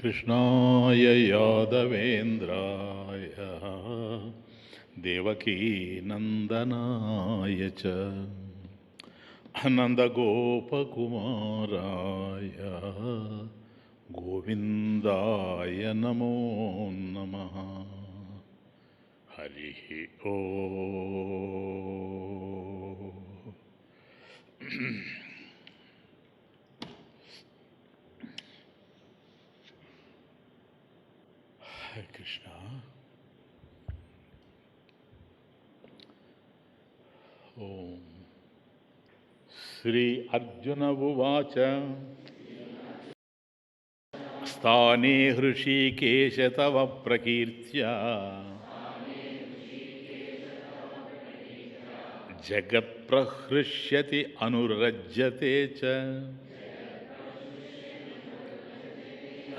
कृष्णाय यादवेन्द्राय देवकीनन्दनाय च नन्दगोपकुमाराय गोविन्दाय नमो नमः। हरिः ओम्। हरे कृष्ण। ओम। श्री अर्जुन उवाच स्थाने हृषीकेश तव प्रकीर्त्या जगत्प्रहृष्यति अनुरज्यते च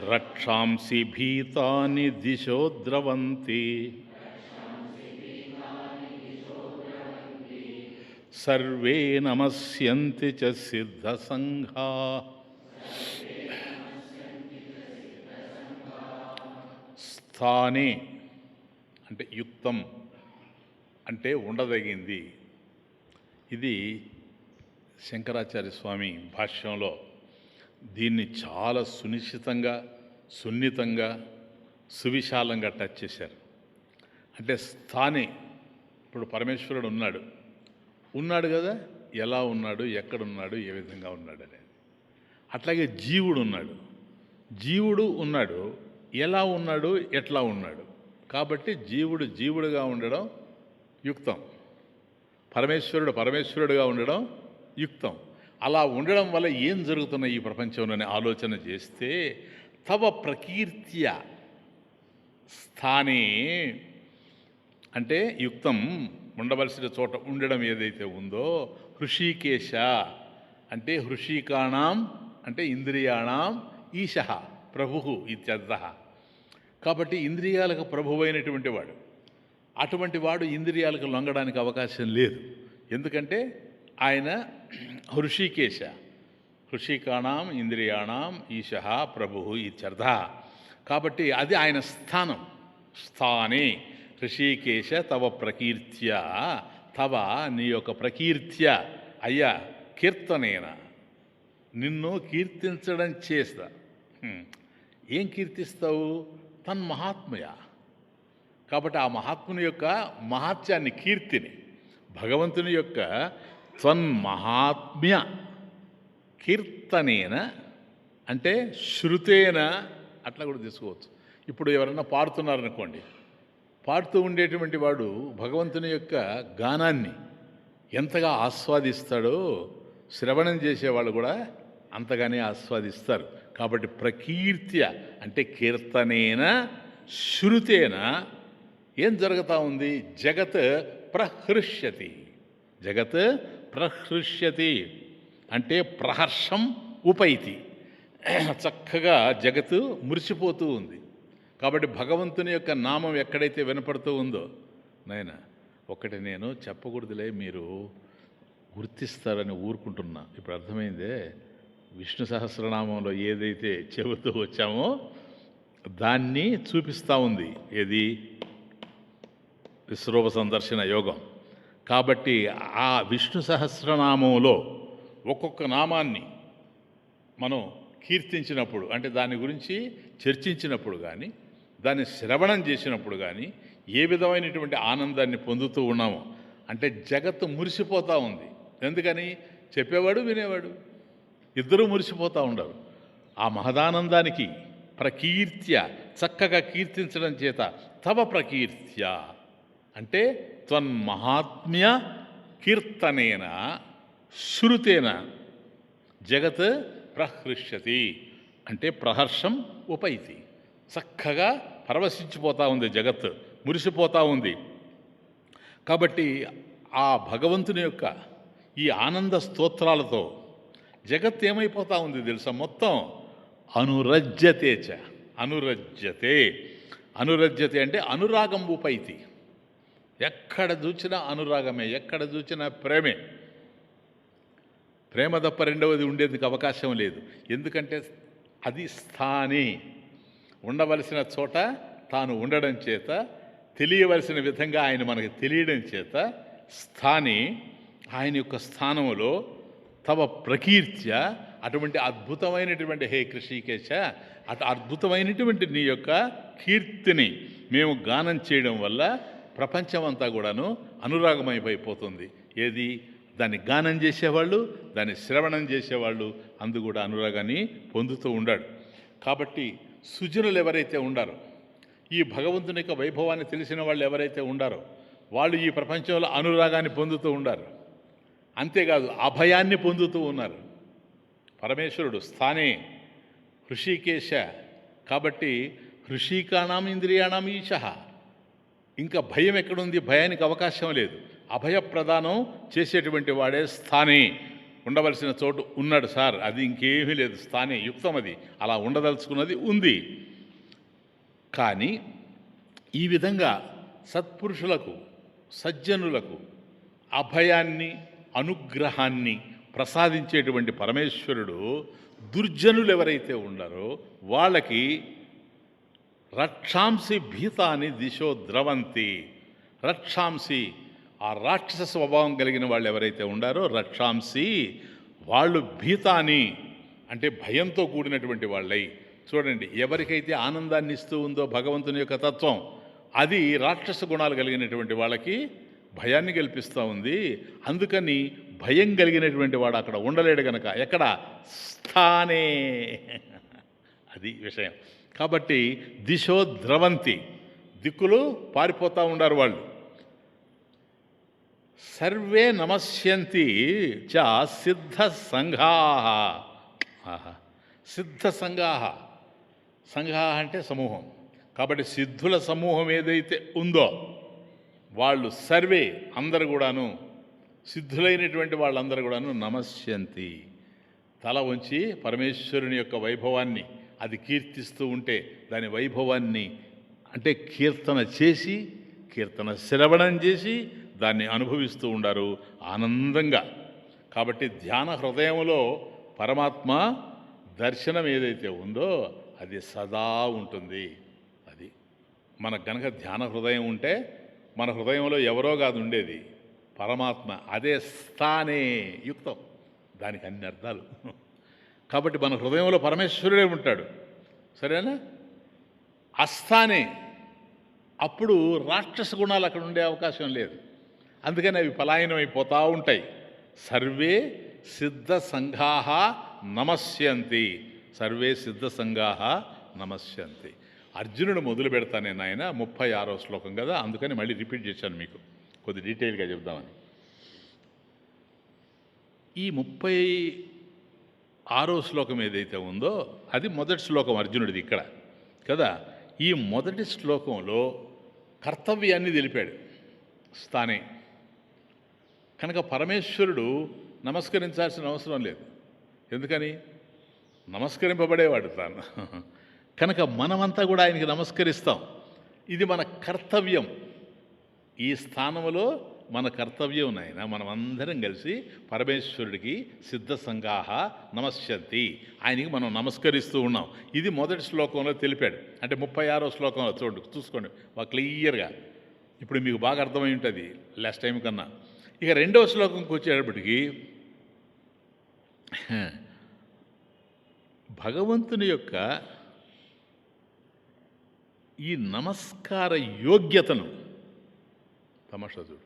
रक्षांसि भीतानि दिशो द्रवन्ति सर्वे नमस्यन्ति च सिद्धसंघाः। స్థానే అంటే యుక్తం అంటే ఉండదగింది. ఇది శంకరాచార్య స్వామి భాష్యంలో దీన్ని చాలా సునిశ్చితంగా, సున్నితంగా, సువిశాలంగా టచ్ చేశారు. అంటే స్థానే ఇప్పుడు పరమేశ్వరుడు ఉన్నాడు కదా, ఎలా ఉన్నాడు, ఎక్కడున్నాడు, ఏ విధంగా ఉన్నాడు అనేది. అట్లాగే జీవుడు ఉన్నాడు, ఎలా ఉన్నాడు, ఎట్లా ఉన్నాడు. కాబట్టి జీవుడుగా ఉండడం యుక్తం, పరమేశ్వరుడుగా ఉండడం యుక్తం. అలా ఉండడం వల్ల ఏం జరుగుతున్నాయి ఈ ప్రపంచంలోనే ఆలోచన చేస్తే తవ ప్రకీర్త్య స్థానే అంటే యుక్తం ఉండవలసిన చోట ఉండడం ఏదైతే ఉందో హృషీకేశ అంటే హృషీకాణం అంటే ఇంద్రియాణం ఈశ ప్రభు ఇత్యర్థ. కాబట్టి ఇంద్రియాలకు ప్రభువైనటువంటి వాడు, అటువంటి వాడు ఇంద్రియాలకు లొంగడానికి అవకాశం లేదు. ఎందుకంటే ఆయన హృషీకేశ, హృషీకాణం ఇంద్రియాణం ఈశ ప్రభు ఇత్యర్థ. కాబట్టి అది ఆయన స్థానం. స్థానే హృషీకేశ తవ ప్రకీర్త్య, తవ నీ యొక్క ప్రకీర్త్య అయ్యా కీర్తనేన నిన్ను కీర్తించడం చేస్తా. ఏం కీర్తిస్తావు? తన్మహాత్మయ. కాబట్టి ఆ మహాత్ముని యొక్క మహాత్యాన్ని, కీర్తిని, భగవంతుని యొక్క త్వన్మహాత్మ్య కీర్తనేన అంటే శృతేన అట్లా కూడా తీసుకోవచ్చు. ఇప్పుడు ఎవరన్నా పాడుతున్నారనుకోండి, పాడుతూ ఉండేటువంటి వాడు భగవంతుని యొక్క గానాన్ని ఎంతగా ఆస్వాదిస్తాడో శ్రవణం చేసేవాళ్ళు కూడా అంతగానే ఆస్వాదిస్తారు. కాబట్టి ప్రకీర్త్య అంటే కీర్తనేన శృతేన ఏం జరుగుతూ ఉంది? జగత్ ప్రహృష్యతి. జగత్ ప్రహృష్యతి అంటే ప్రహర్షం ఉపైతి. చక్కగా జగత్తు మురిసిపోతూ ఉంది. కాబట్టి భగవంతుని యొక్క నామం ఎక్కడైతే వినపడుతూ ఉందో, నాయన ఒకటి నేను చెప్పకూడదులే, మీరు గుర్తిస్తారని ఊరుకుంటున్నా. ఇప్పుడు అర్థమైందే, విష్ణు సహస్రనామంలో ఏదైతే చెబుతూ వచ్చామో దాన్ని చూపిస్తూ ఉంది. ఏది? విశ్వరూప సందర్శన యోగం. కాబట్టి ఆ విష్ణు సహస్రనామంలో ఒక్కొక్క నామాన్ని మనం కీర్తించినప్పుడు, అంటే దాని గురించి చర్చించినప్పుడు కానీ, దాన్ని శ్రవణం చేసినప్పుడు కానీ ఏ విధమైనటువంటి ఆనందాన్ని పొందుతూ ఉన్నామో, అంటే జగత్తు మురిసిపోతూ ఉంది. ఎందుకని? చెప్పేవాడు వినేవాడు ఇద్దరూ మురిసిపోతూ ఉండరు. ఆ మహదానందానికి ప్రకీర్త్య చక్కగా కీర్తించడం చేత తవ ప్రకీర్త్య అంటే త్వన్మహాత్మ్య కీర్తనేన శృతేన జగత్ ప్రహృష్యతి అంటే ప్రహర్షం ఉపైతి. చక్కగా పరవశించిపోతూ ఉంది, జగత్ మురిసిపోతూ ఉంది. కాబట్టి ఆ భగవంతుని యొక్క ఈ ఆనంద స్తోత్రాలతో జగత్ ఏమైపోతూ ఉంది తెలుసా? మొత్తం అనురజ్యతే. అనురజ్యతే అంటే అనురాగం ఉపైతి. ఎక్కడ చూసినా అనురాగమే, ఎక్కడ చూసినా ప్రేమే. ప్రేమ తప్ప రెండవది ఉండేందుకు అవకాశం లేదు. ఎందుకంటే అది స్థానే ఉండవలసిన చోట తాను ఉండడం చేత, తెలియవలసిన విధంగా ఆయన మనకు తెలియడం చేత స్థాని, ఆయన యొక్క స్థానములో తవ ప్రకీర్త్య, అటువంటి అద్భుతమైనటువంటి హే కృషికేశ, అద్భుతమైనటువంటి నీ యొక్క కీర్తిని మేము గానం చేయడం వల్ల ప్రపంచమంతా కూడాను అనురాగమైపోతుంది. ఏది? దాన్ని గానం చేసేవాళ్ళు, దాన్ని శ్రవణం చేసేవాళ్ళు అందు కూడా అనురాగాన్ని పొందుతూ ఉండాడు. కాబట్టి సుజనులు ఎవరైతే ఉండారో, ఈ భగవంతుని యొక్క వైభవాన్ని తెలిసిన వాళ్ళు ఎవరైతే ఉండారో వాళ్ళు ఈ ప్రపంచంలో అనురాగాన్ని పొందుతూ ఉండారు. అంతేకాదు అభయాన్ని పొందుతూ ఉన్నారు. పరమేశ్వరుడు స్థానే హృషికేశ, కాబట్టి హృషికాణం ఇంద్రియాణం ఈశ. ఇంకా భయం ఎక్కడుంది? భయానికి అవకాశం లేదు. అభయప్రదానం చేసేటువంటి వాడే స్థానే. ఉండవలసిన చోటు ఉన్నాడు సార్, అది ఇంకేమీ లేదు. స్థానే యుక్తం, అది అలా ఉండదలుచుకున్నది ఉంది. కానీ ఈ విధంగా సత్పురుషులకు, సజ్జనులకు అభయాన్ని, అనుగ్రహాన్ని ప్రసాదించేటువంటి పరమేశ్వరుడు దుర్జనులు ఎవరైతే ఉండారో వాళ్ళకి రక్షాంసి భీతాని దిశో ద్రవంతి. రక్షాంసి, ఆ రాక్షస స్వభావం కలిగిన వాళ్ళు ఎవరైతే ఉండారో రక్షాంసి, వాళ్ళు భీతాని అంటే భయంతో కూడినటువంటి వాళ్ళై. చూడండి, ఎవరికైతే ఆనందాన్ని ఇస్తూ ఉందో భగవంతుని యొక్క తత్వం, అది రాక్షస గుణాలు కలిగినటువంటి వాళ్ళకి భయాన్ని కల్పిస్తూ ఉంది. అందుకని భయం కలిగినటువంటి వాడు అక్కడ ఉండలేడు గనక, ఎక్కడ? స్థానే. అది విషయం. కాబట్టి దిశో ద్రవంతి, దిక్కులు పారిపోతూ ఉండారు వాళ్ళు. సర్వే నమస్యంతి చ సిద్ధ సంఘా. సిద్ధ సంఘా, సంఘా అంటే సమూహం. కాబట్టి సిద్ధుల సమూహం ఏదైతే ఉందో వాళ్ళు సర్వే, అందరు కూడాను, సిద్ధులైనటువంటి వాళ్ళందరూ కూడాను నమస్యంతి, తల ఉంచి పరమేశ్వరుని యొక్క వైభవాన్ని అది కీర్తిస్తూ ఉంటే దాని వైభవాన్ని అంటే కీర్తన చేసి, కీర్తన శ్రవణం చేసి దాన్ని అనుభవిస్తూ ఉండారు ఆనందంగా. కాబట్టి ధ్యాన హృదయంలో పరమాత్మ దర్శనం ఏదైతే ఉందో అది సదా ఉంటుంది. అది మనకు గనక ధ్యాన హృదయం ఉంటే మన హృదయంలో ఎవరో కాదు ఉండేది, పరమాత్మ. అదే స్థానే యుక్తం, దానికి అన్ని అర్థాలు. కాబట్టి మన హృదయంలో పరమేశ్వరుడే ఉంటాడు, సరేనా? అస్థానే, అప్పుడు రాక్షస గుణాలు అక్కడ ఉండే అవకాశం లేదు. అందుకని అవి పలాయనం అయిపోతూ ఉంటాయి. సర్వే సిద్ధ సంఘా నమస్యంతి, సర్వే సిద్ధ సంఘా నమస్యంతి. అర్జునుడు మొదలు పెడతానే నాయన 36వ శ్లోకం కదా, అందుకని మళ్ళీ రిపీట్ చేశాను మీకు కొద్ది డీటెయిల్గా చెప్దామని. ఈ 36వ శ్లోకం ఏదైతే ఉందో అది మొదటి శ్లోకం అర్జునుడిది ఇక్కడ కదా. ఈ మొదటి శ్లోకంలో కర్తవ్యాన్ని తెలిపాడు స్థానే. కనుక పరమేశ్వరుడు నమస్కరించాల్సిన అవసరం లేదు. ఎందుకని? నమస్కరింపబడేవాడు తాను. కనుక మనమంతా కూడా ఆయనకి నమస్కరిస్తాం. ఇది మన కర్తవ్యం. ఈ స్థానంలో మన కర్తవ్యం నాయన. మనమందరం కలిసి పరమేశ్వరుడికి సిద్ధ సంఘాహ నమస్యంతి, ఆయనకి మనం నమస్కరిస్తూ ఉన్నాం. ఇది మొదటి శ్లోకంలో తెలిపాడు. అంటే 36వ శ్లోకంలో చూసుకోండి బాగా క్లియర్గా. ఇప్పుడు మీకు బాగా అర్థమై ఉంటుంది లాస్ట్ టైం కన్నా. ఇక 2వ శ్లోకంకి వచ్చేటప్పటికి భగవంతుని యొక్క ఈ నమస్కార యోగ్యతను తమాషా చూడు.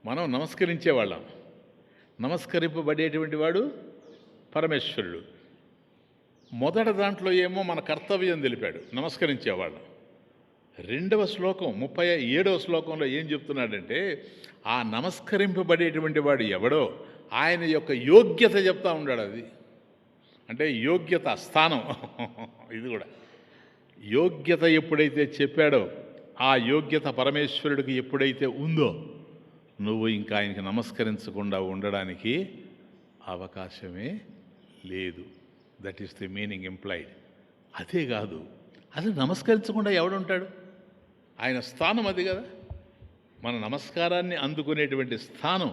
మనం నమస్కరించేవాళ్ళం, నమస్కరింపబడేటువంటి వాడు పరమేశ్వరుడు. మొదటి దాంట్లో ఏమో మన కర్తవ్యం తెలిపాడు, నమస్కరించేవాళ్ళం. 2వ శ్లోకం 37వ శ్లోకంలో ఏం చెప్తున్నాడంటే ఆ నమస్కరింపబడేటువంటి వాడు ఎవడో ఆయన యొక్క యోగ్యత చెప్తా ఉన్నాడు. అది అంటే యోగ్యత, స్థానం. ఇది కూడా యోగ్యత ఎప్పుడైతే చెప్పాడో, ఆ యోగ్యత పరమేశ్వరుడికి ఎప్పుడైతే ఉందో నువ్వు ఇంకా ఆయనకి నమస్కరించకుండా ఉండడానికి అవకాశమే లేదు. That is the meaning implied. అదే కాదు, అసలు నమస్కరించకుండా ఎవడుంటాడు? ఆయన స్థానం అది కదా. మన నమస్కారాన్ని అందుకునేటువంటి స్థానం,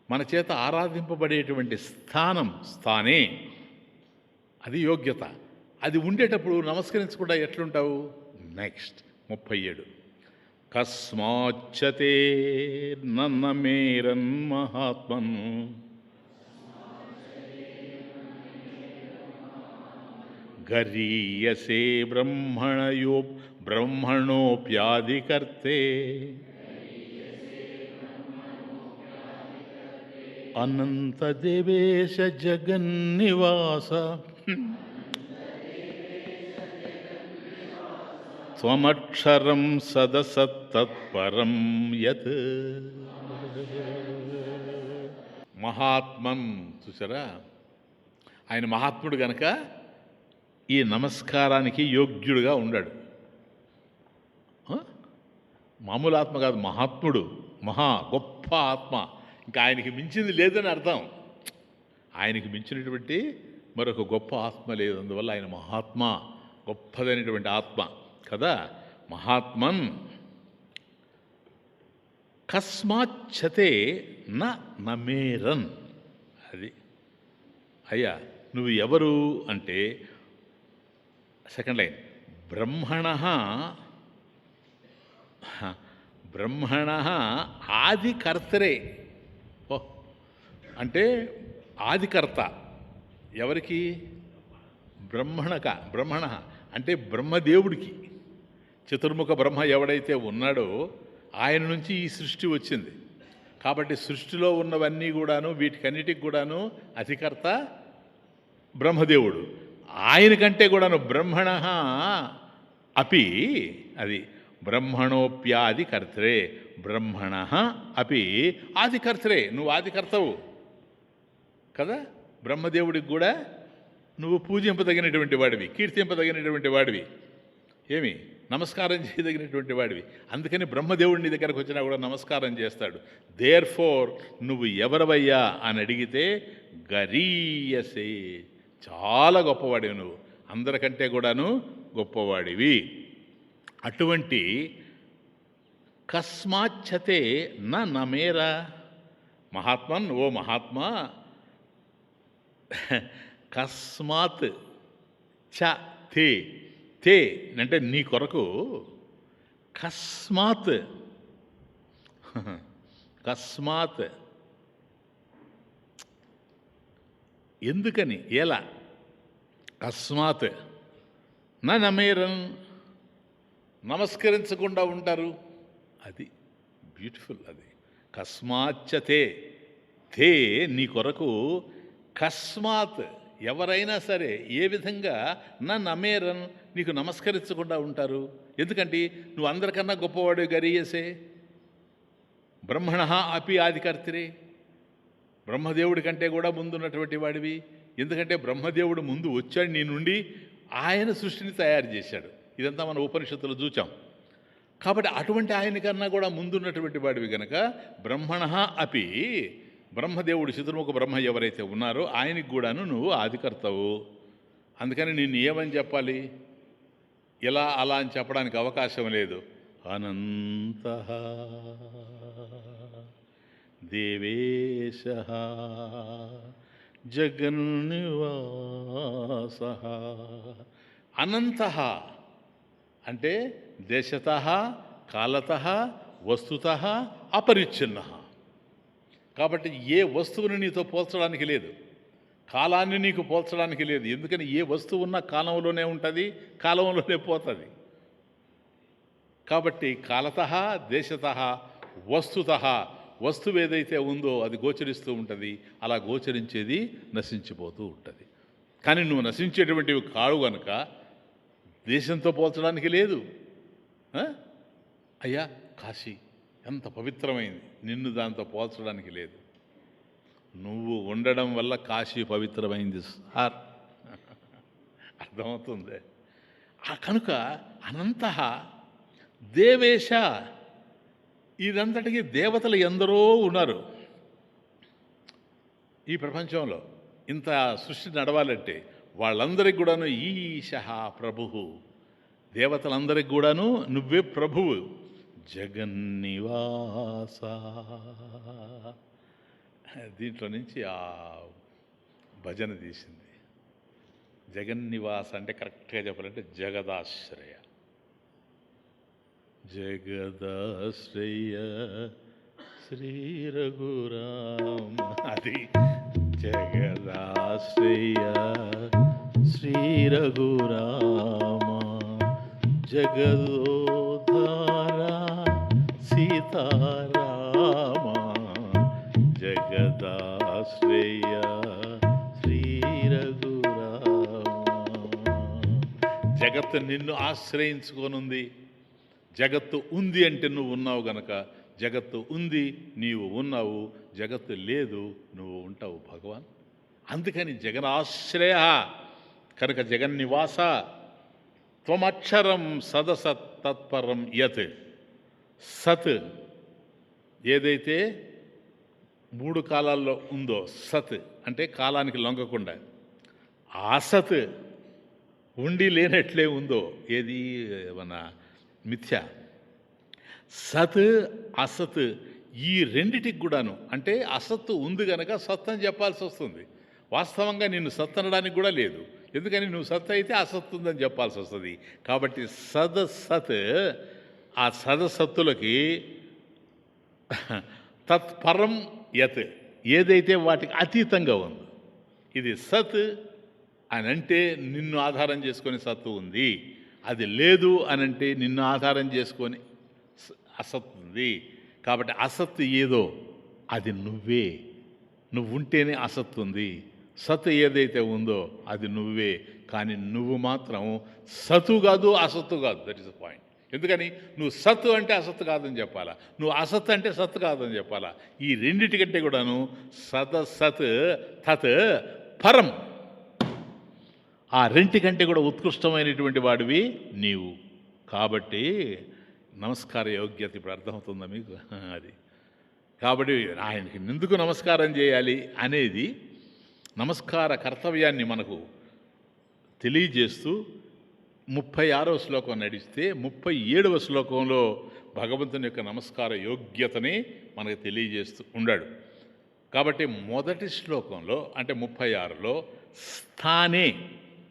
మన చేత ఆరాధింపబడేటువంటి స్థానం, స్థానే, అది యోగ్యత. అది ఉండేటప్పుడు నమస్కరించకుండా ఎట్లుంటావు? నెక్స్ట్ 37 కస్మాచ్చతే నన్నమేరన్ మహాత్మన్ గరీయసే బ్రహ్మణోప్యాదికర్తే అనంతదేవేశ జగన్నివాస త్వమక్షరం సదసత్తత్పరం యత్. మహాత్మన్ చూసారా, ఆయన మహాత్ముడు గనక ఈ నమస్కారానికి యోగ్యుడుగా ఉండాడు. మామూలు ఆత్మ కాదు, మహాత్ముడు, మహా గొప్ప ఆత్మ. ఇంకా ఆయనకి మించింది లేదని అర్థం. ఆయనకి మించినటువంటి మరొక గొప్ప ఆత్మ లేదు. అందువల్ల ఆయన మహాత్మ, గొప్పదైనటువంటి ఆత్మ కదా. మహాత్మన్ కస్మాచ్చతే నమేరన్. అది అయ్యా నువ్వు ఎవరు అంటే, సెకండ్ లైన్, బ్రహ్మణ ఆదికర్తరే. ఓ అంటే ఆదికర్త ఎవరికి? బ్రహ్మణ అంటే బ్రహ్మదేవుడికి. చతుర్ముఖ బ్రహ్మ ఎవడైతే ఉన్నాడో ఆయన నుంచి ఈ సృష్టి వచ్చింది. కాబట్టి సృష్టిలో ఉన్నవన్నీ కూడాను, వీటికన్నిటికి కూడాను అధికర్త బ్రహ్మదేవుడు. ఆయనకంటే కూడాను బ్రహ్మణ అపి, అది బ్రహ్మణోప్యాదికర్తరే, బ్రహ్మణ అపి ఆదికర్తరే. నువ్వు ఆదికర్తవు కదా. బ్రహ్మదేవుడికి కూడా నువ్వు పూజింపదగినటువంటి వాడివి, కీర్తింపదగినటువంటి వాడివి, ఏమి నమస్కారం చేయదగినటువంటి వాడివి. అందుకని బ్రహ్మదేవుడిని దగ్గరకు వచ్చినా కూడా నమస్కారం చేస్తాడు. దేర్ ఫోర్ నువ్వు ఎవరవయ్యా అని అడిగితే గరీయసే, చాలా గొప్పవాడివి నువ్వు, అందరికంటే కూడాను గొప్పవాడివి. అటువంటి కస్మాచ్చతే నమేరా మహాత్మన్, ఓ మహాత్మా, కస్మాత్ చ తే, తే అంటే నీ కొరకు, కస్మాత్ కస్మాత్ ఎందుకని, ఎలా, కస్మాత్ నమేరన్ నమస్కరించకుండా ఉంటారు. అది బ్యూటిఫుల్. అది కస్మాచ్చతే, తే నీ కొరకు, కస్మాత్ ఎవరైనా సరే ఏ విధంగా నమేరన్ నీకు నమస్కరించకుండా ఉంటారు. ఎందుకంటే నువ్వు అందరికన్నా గొప్పవాడు. గరీయసే బ్రహ్మణ అపి ఆదికర్తరే, బ్రహ్మదేవుడి కంటే కూడా ముందున్నటువంటి వాడివి. ఎందుకంటే బ్రహ్మదేవుడు ముందు వచ్చాడు నీ నుండి, ఆయన సృష్టిని తయారు చేశాడు. ఇదంతా మన ఉపనిషత్తులు చూచాం. కాబట్టి అటువంటి ఆయనకన్నా కూడా ముందున్నటువంటి వాడివి కనుక బ్రహ్మణ అపి, బ్రహ్మదేవుడు చతుర్ముఖ బ్రహ్మ ఎవరైతే ఉన్నారో ఆయనకి కూడాను నువ్వు ఆదికర్తవు. అందుకని నిన్ను ఏమని చెప్పాలి, ఇలా అలా అని చెప్పడానికి అవకాశం లేదు. అనంత దేవేశ జగన్నివాస. అనంత అంటే దేశత, కాలత, వస్తుత అపరిచ్ఛిన్న. కాబట్టి ఏ వస్తువుని నీతో పోల్చడానికి లేదు, కాలాన్ని నీకు పోల్చడానికి లేదు. ఎందుకని ఏ వస్తువు ఉన్నా కాలంలోనే ఉంటుంది, కాలంలోనే పోతుంది. కాబట్టి కాలత, దేశత, వస్తుత, వస్తువు ఏదైతే ఉందో అది గోచరిస్తూ ఉంటుంది. అలా గోచరించేది నశించిపోతూ ఉంటుంది. కానీ నువ్వు నశించేటువంటివి కావు కనుక దేశంతో పోల్చడానికి లేదు. అయ్యా కాశీ ఎంత పవిత్రమైంది, నిన్ను దాంతో పోల్చడానికి లేదు. నువ్వు ఉండడం వల్ల కాశీ పవిత్రమైంది సార్. అర్థమవుతుంది. కనుక అనంత దేవేశ, ఇదంతటికీ దేవతలు ఎందరో ఉన్నారు ఈ ప్రపంచంలో. ఇంత సృష్టి నడవాలంటే వాళ్ళందరికీ కూడాను ఈశ ప్రభు, దేవతలందరికీ కూడాను నువ్వే ప్రభువు. జగన్నివాస, దీంట్లో నుంచి ఆ భజన తీసింది. జగన్నివాస అంటే కరెక్ట్గా చెప్పాలంటే జగదాశ్రయ. జగదాశ్రయ శ్రీ రఘురామ, అది జగదాశ్రయ శ్రీ రఘురామ, జగదోధార సీతారామ, జగదాశ్రయ శ్రీ రఘురామ. జగత్తు నిన్ను ఆశ్రయించుకొనుంది. జగత్తు ఉంది అంటే నువ్వు ఉన్నావు గనక, జగత్తు ఉంది నీవు ఉన్నావు, జగత్తు లేదు నువ్వు ఉంటావు భగవాన్. అందుకని జగనాశ్రయ కనుక జగన్నివాస. త్వమక్షరం సదసత్ తత్పరం యత్. సత్ ఏదైతే 3 కాలాల్లో ఉందో, సత్ అంటే కాలానికి లొంగకుండా, అసత్ ఉండి లేనట్లే ఉందో, ఏది మన మిథ్య. సత్ అసత్ ఈ రెండిటికి కూడాను, అంటే అసత్తు ఉంది కనుక సత్ అని చెప్పాల్సి వస్తుంది. వాస్తవంగా నిన్ను సత్ అనడానికి కూడా లేదు, ఎందుకని నువ్వు సత్ అయితే అసత్తు ఉందని చెప్పాల్సి వస్తుంది. కాబట్టి సదసత్, ఆ సదసత్తులకి తత్పరం యత్ ఏదైతే వాటికి అతీతంగా ఉందో, ఇది సత్ అని అంటే నిన్ను ఆధారం చేసుకొని సత్తు ఉంది, అది లేదు అనంటే నిన్ను ఆధారం చేసుకొని అసత్ ఉంది. కాబట్టి అసత్తు ఏదో అది నువ్వే, నువ్వు ఉంటేనే అసత్తు ఉంది. సత్ ఏదైతే ఉందో అది నువ్వే, కానీ నువ్వు మాత్రం సత్తు కాదు అసత్తు కాదు. That is the point. ఎందుకని నువ్వు సత్తు అంటే అసత్తు కాదని చెప్పాలా, నువ్వు అసత్తు అంటే సత్తు కాదని చెప్పాలా. ఈ రెండిటికంటే కూడాను సత్ తత్ పరం, ఆ రెంటికంటే కూడా ఉత్కృష్టమైనటువంటి వాడివి నీవు. కాబట్టి నమస్కార యోగ్యత ఇప్పుడు అర్థమవుతుందా మీకు? అది కాబట్టి ఆయనకి ఎందుకు నమస్కారం చేయాలి అనేది నమస్కార కర్తవ్యాన్ని మనకు తెలియజేస్తూ 36వ శ్లోకం నడిస్తే 37వ శ్లోకంలో భగవంతుని యొక్క నమస్కార యోగ్యతని మనకు తెలియజేస్తూ ఉన్నాడు. కాబట్టి మొదటి శ్లోకంలో అంటే 36లో స్థానే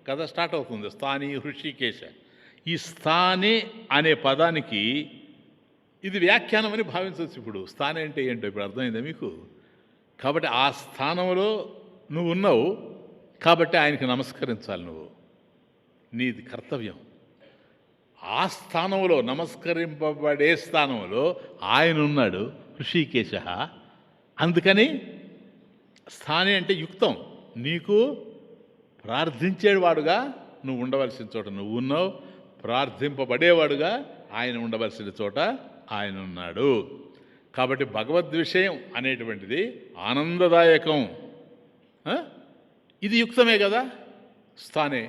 కదా స్టార్ట్ అవుతుంది, స్థాని హృషికేశ. ఈ స్థానే అనే పదానికి ఇది వ్యాఖ్యానం అని భావించవచ్చు. ఇప్పుడు స్థానే అంటే ఏంటో ఇప్పుడు అర్థమైందా మీకు? కాబట్టి ఆ స్థానంలో నువ్వు ఉన్నావు కాబట్టి ఆయనకి నమస్కరించాలి. నువ్వు నీది కర్తవ్యం. ఆ స్థానంలో నమస్కరింపబడే స్థానంలో ఆయన ఉన్నాడు, హృషికేశ. అందుకని స్థానే అంటే యుక్తం, నీకు ప్రార్థించేవాడుగా నువ్వు ఉండవలసిన చోట నువ్వు ఉన్నావు, ప్రార్థింపబడేవాడుగా ఆయన ఉండవలసిన చోట ఆయన ఉన్నాడు. కాబట్టి భగవద్విషయం అనేటువంటిది ఆనందదాయకం. ఇది యుక్తమే కదా. స్థానే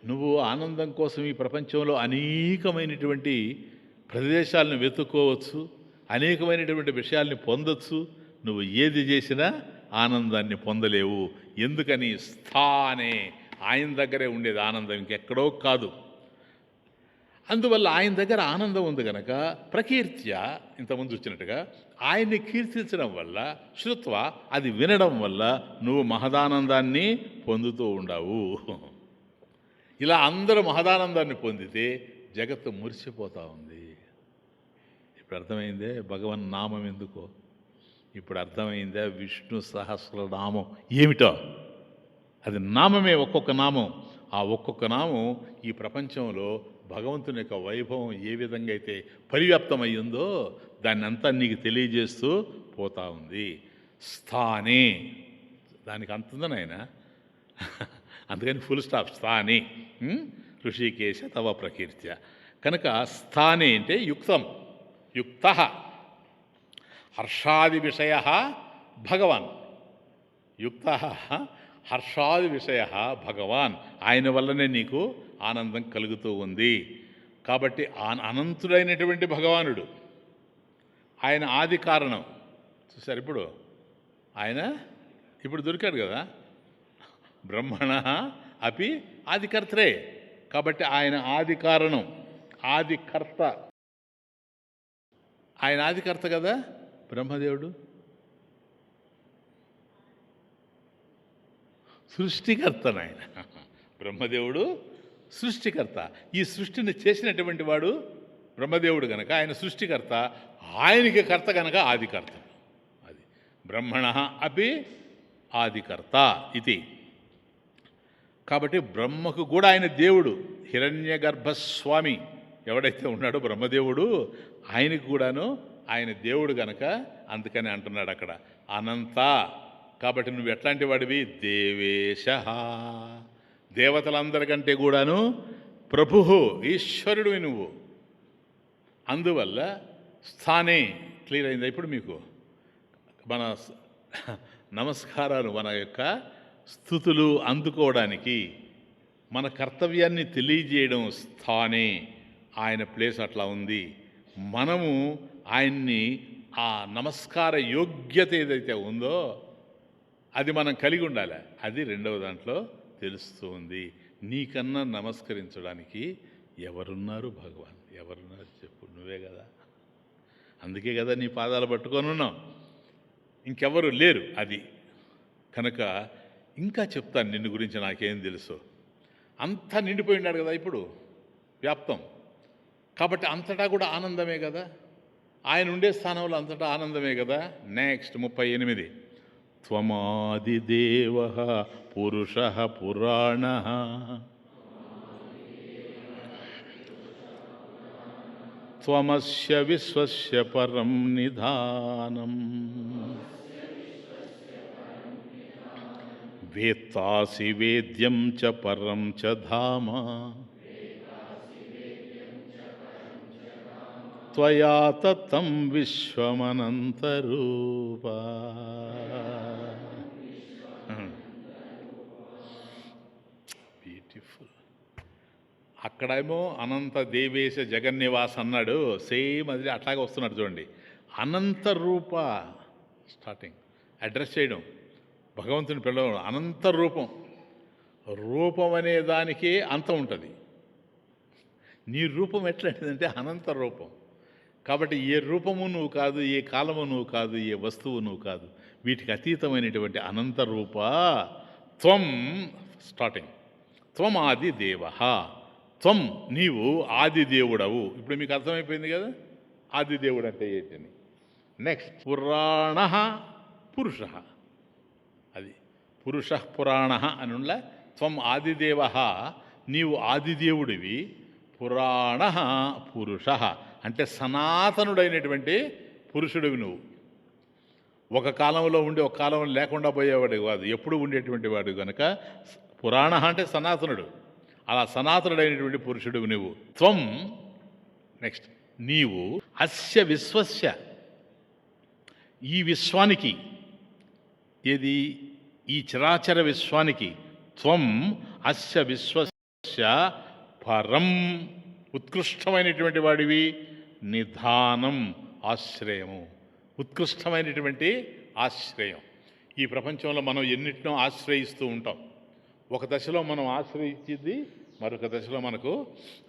నువ్వు ఆనందం కోసం ఈ ప్రపంచంలో అనేకమైనటువంటి ప్రదేశాలను వెతుక్కోవచ్చు, అనేకమైనటువంటి విషయాల్ని పొందొచ్చు. నువ్వు ఏది చేసినా ఆనందాన్ని పొందలేవు. ఎందుకని? స్థానే, ఆయన దగ్గరే ఉండేది ఆనందం, ఇంకెక్కడో కాదు. అందువల్ల ఆయన దగ్గర ఆనందం ఉంది కనుక ప్రకీర్త్య, ఇంతకుముందు వచ్చినట్టుగా ఆయన్ని కీర్తించడం వల్ల, శృత్వ అది వినడం వల్ల నువ్వు మహదానందాన్ని పొందుతూ ఉండవు. ఇలా అందరూ మహదానందాన్ని పొందితే జగత్తు మురిసిపోతూ ఉంది. ఇప్పుడు అర్థమైందే భగవన్ నామం ఎందుకో? ఇప్పుడు అర్థమైందా విష్ణు సహస్రనామం ఏమిటో? అది నామమే, ఒక్కొక్క నామం. ఆ ఒక్కొక్క నామం ఈ ప్రపంచంలో భగవంతుని యొక్క వైభవం ఏ విధంగా అయితే పరివ్యాప్తమయ్యిందో దాన్ని అంతా నీకు తెలియజేస్తూ పోతా ఉంది. స్థానే, దానికి అంతుందని ఆయన, అందుకని ఫుల్ స్టాప్. స్థానే ఋషికేశ తవ ప్రకీర్త్య. కనుక స్థానే అంటే యుక్తం, యుక్త హర్షాది విషయ భగవాన్. యుక్త హర్షాది విషయ భగవాన్, ఆయన వల్లనే నీకు ఆనందం కలుగుతూ ఉంది. కాబట్టి అనంతుడైనటువంటి భగవానుడు, ఆయన ఆది కారణం. చూసారు ఇప్పుడు ఆయన ఇప్పుడు దొరికాడు కదా, బ్రహ్మణ అపి ఆదికర్త్రే. కాబట్టి ఆయన ఆది కారణం, ఆదికర్త. ఆయన ఆదికర్త కదా బ్రహ్మదేవుడు. సృష్టికర్త నాయన. బ్రహ్మదేవుడు సృష్టికర్త. ఈ సృష్టిని చేసినటువంటి వాడు బ్రహ్మదేవుడు గనక ఆయన సృష్టికర్త, ఆయనకి కర్త గనక ఆదికర్త. అది బ్రహ్మణ అపి ఆదికర్త ఇది. కాబట్టి బ్రహ్మకు కూడా ఆయన దేవుడు. హిరణ్యగర్భస్వామి ఎవడైతే ఉన్నాడో బ్రహ్మదేవుడు, ఆయనకు కూడాను ఆయన దేవుడు గనక అందుకని అంటున్నాడు అక్కడ అనంత. కాబట్టి నువ్వు ఎట్లాంటి వాడివి? దేవేశ, దేవతలందరికంటే కూడాను ప్రభు, ఈశ్వరుడివి నువ్వు. అందువల్ల స్థానే క్లియర్ అయిందా ఇప్పుడు మీకు? మన నమస్కారాలు, మన యొక్క స్థుతులు అందుకోవడానికి మన కర్తవ్యాన్ని తెలియజేయడం స్థానే. ఆయన ప్లేస్ అట్లా ఉంది. మనము ఆయన్ని ఆ నమస్కార యోగ్యత ఏదైతే ఉందో అది మనం కలిగి ఉండాలి. అది రెండవ దాంట్లో తెలుస్తూ ఉంది. నీకన్నా నమస్కరించడానికి ఎవరున్నారు భగవాన్? ఎవరున్నారు చెప్పు? నువ్వే కదా. అందుకే కదా నీ పాదాలు పట్టుకొని ఉన్నాం, ఇంకెవరు లేరు. అది కనుక ఇంకా చెప్తాను నిన్ను గురించి నాకేం తెలుసు. అంతా నిండిపోయి ఉన్నాడు కదా ఇప్పుడు, వ్యాప్తం. కాబట్టి అంతటా కూడా ఆనందమే కదా. ఆయన ఉండే స్థానంలో అంతటా ఆనందమే కదా. నెక్స్ట్ 38. త్వమాదిదేవ పురుష పురాణ త్వమస్య విశ్వస్య పరం నిధానం వేత్తాసి వేద్యం చ పరం చ ధామ త్వయా తత్తం విశ్వమనంతరూప. బ్యూటిఫుల్. అక్కడేమో అనంత దేవేశ జగన్నివాస్ అన్నాడు, సేమ్ అది అట్లాగే వస్తున్నాడు చూడండి. అనంత రూప స్టార్టింగ్ అడ్రస్ చేయడం, భగవంతుని పిలవడం. అనంత రూపం. రూపం అనే దానికే అంతం ఉంటుంది. నీ రూపం ఎట్లాంటిదంటే అనంత రూపం. కాబట్టి ఏ రూపము నువ్వు కాదు, ఏ కాలము నువ్వు కాదు, ఏ వస్తువు నువ్వు కాదు, వీటికి అతీతమైనటువంటి అనంత రూప. త్వం స్టార్టింగ్. త్వం ఆది దేవ. త్వం నీవు ఆదిదేవుడవు. ఇప్పుడు మీకు అర్థమైపోయింది కదా ఆదిదేవుడు అంటే ఏంటని. నెక్స్ట్ పురాణ పురుష. అది పురుష పురాణ అని ఉండ. త్వం ఆదిదేవ, నీవు ఆదిదేవుడివి. పురాణ పురుష అంటే సనాతనుడైనటువంటి పురుషుడివి నువ్వు. ఒక కాలంలో ఉండి ఒక కాలంలో లేకుండా పోయేవాడు కాదు, ఎప్పుడు ఉండేటువంటి వాడు కనుక పురాణ అంటే సనాతనుడు. అలా సనాతనుడైనటువంటి పురుషుడివి నువ్వు. త్వం నెక్స్ట్ నీవు అస్య విశ్వస్య, ఈ విశ్వానికి, ఏది ఈ చరాచర విశ్వానికి, త్వం అస్య విశ్వస్య పరం ఉత్కృష్టమైనటువంటి వాడివి. నిధానం ఆశ్రయము, ఉత్కృష్టమైనటువంటి ఆశ్రయం. ఈ ప్రపంచంలో మనం ఎన్నిటినో ఆశ్రయిస్తూ ఉంటాం. ఒక దశలో మనం ఆశ్రయించింది మరొక దశలో మనకు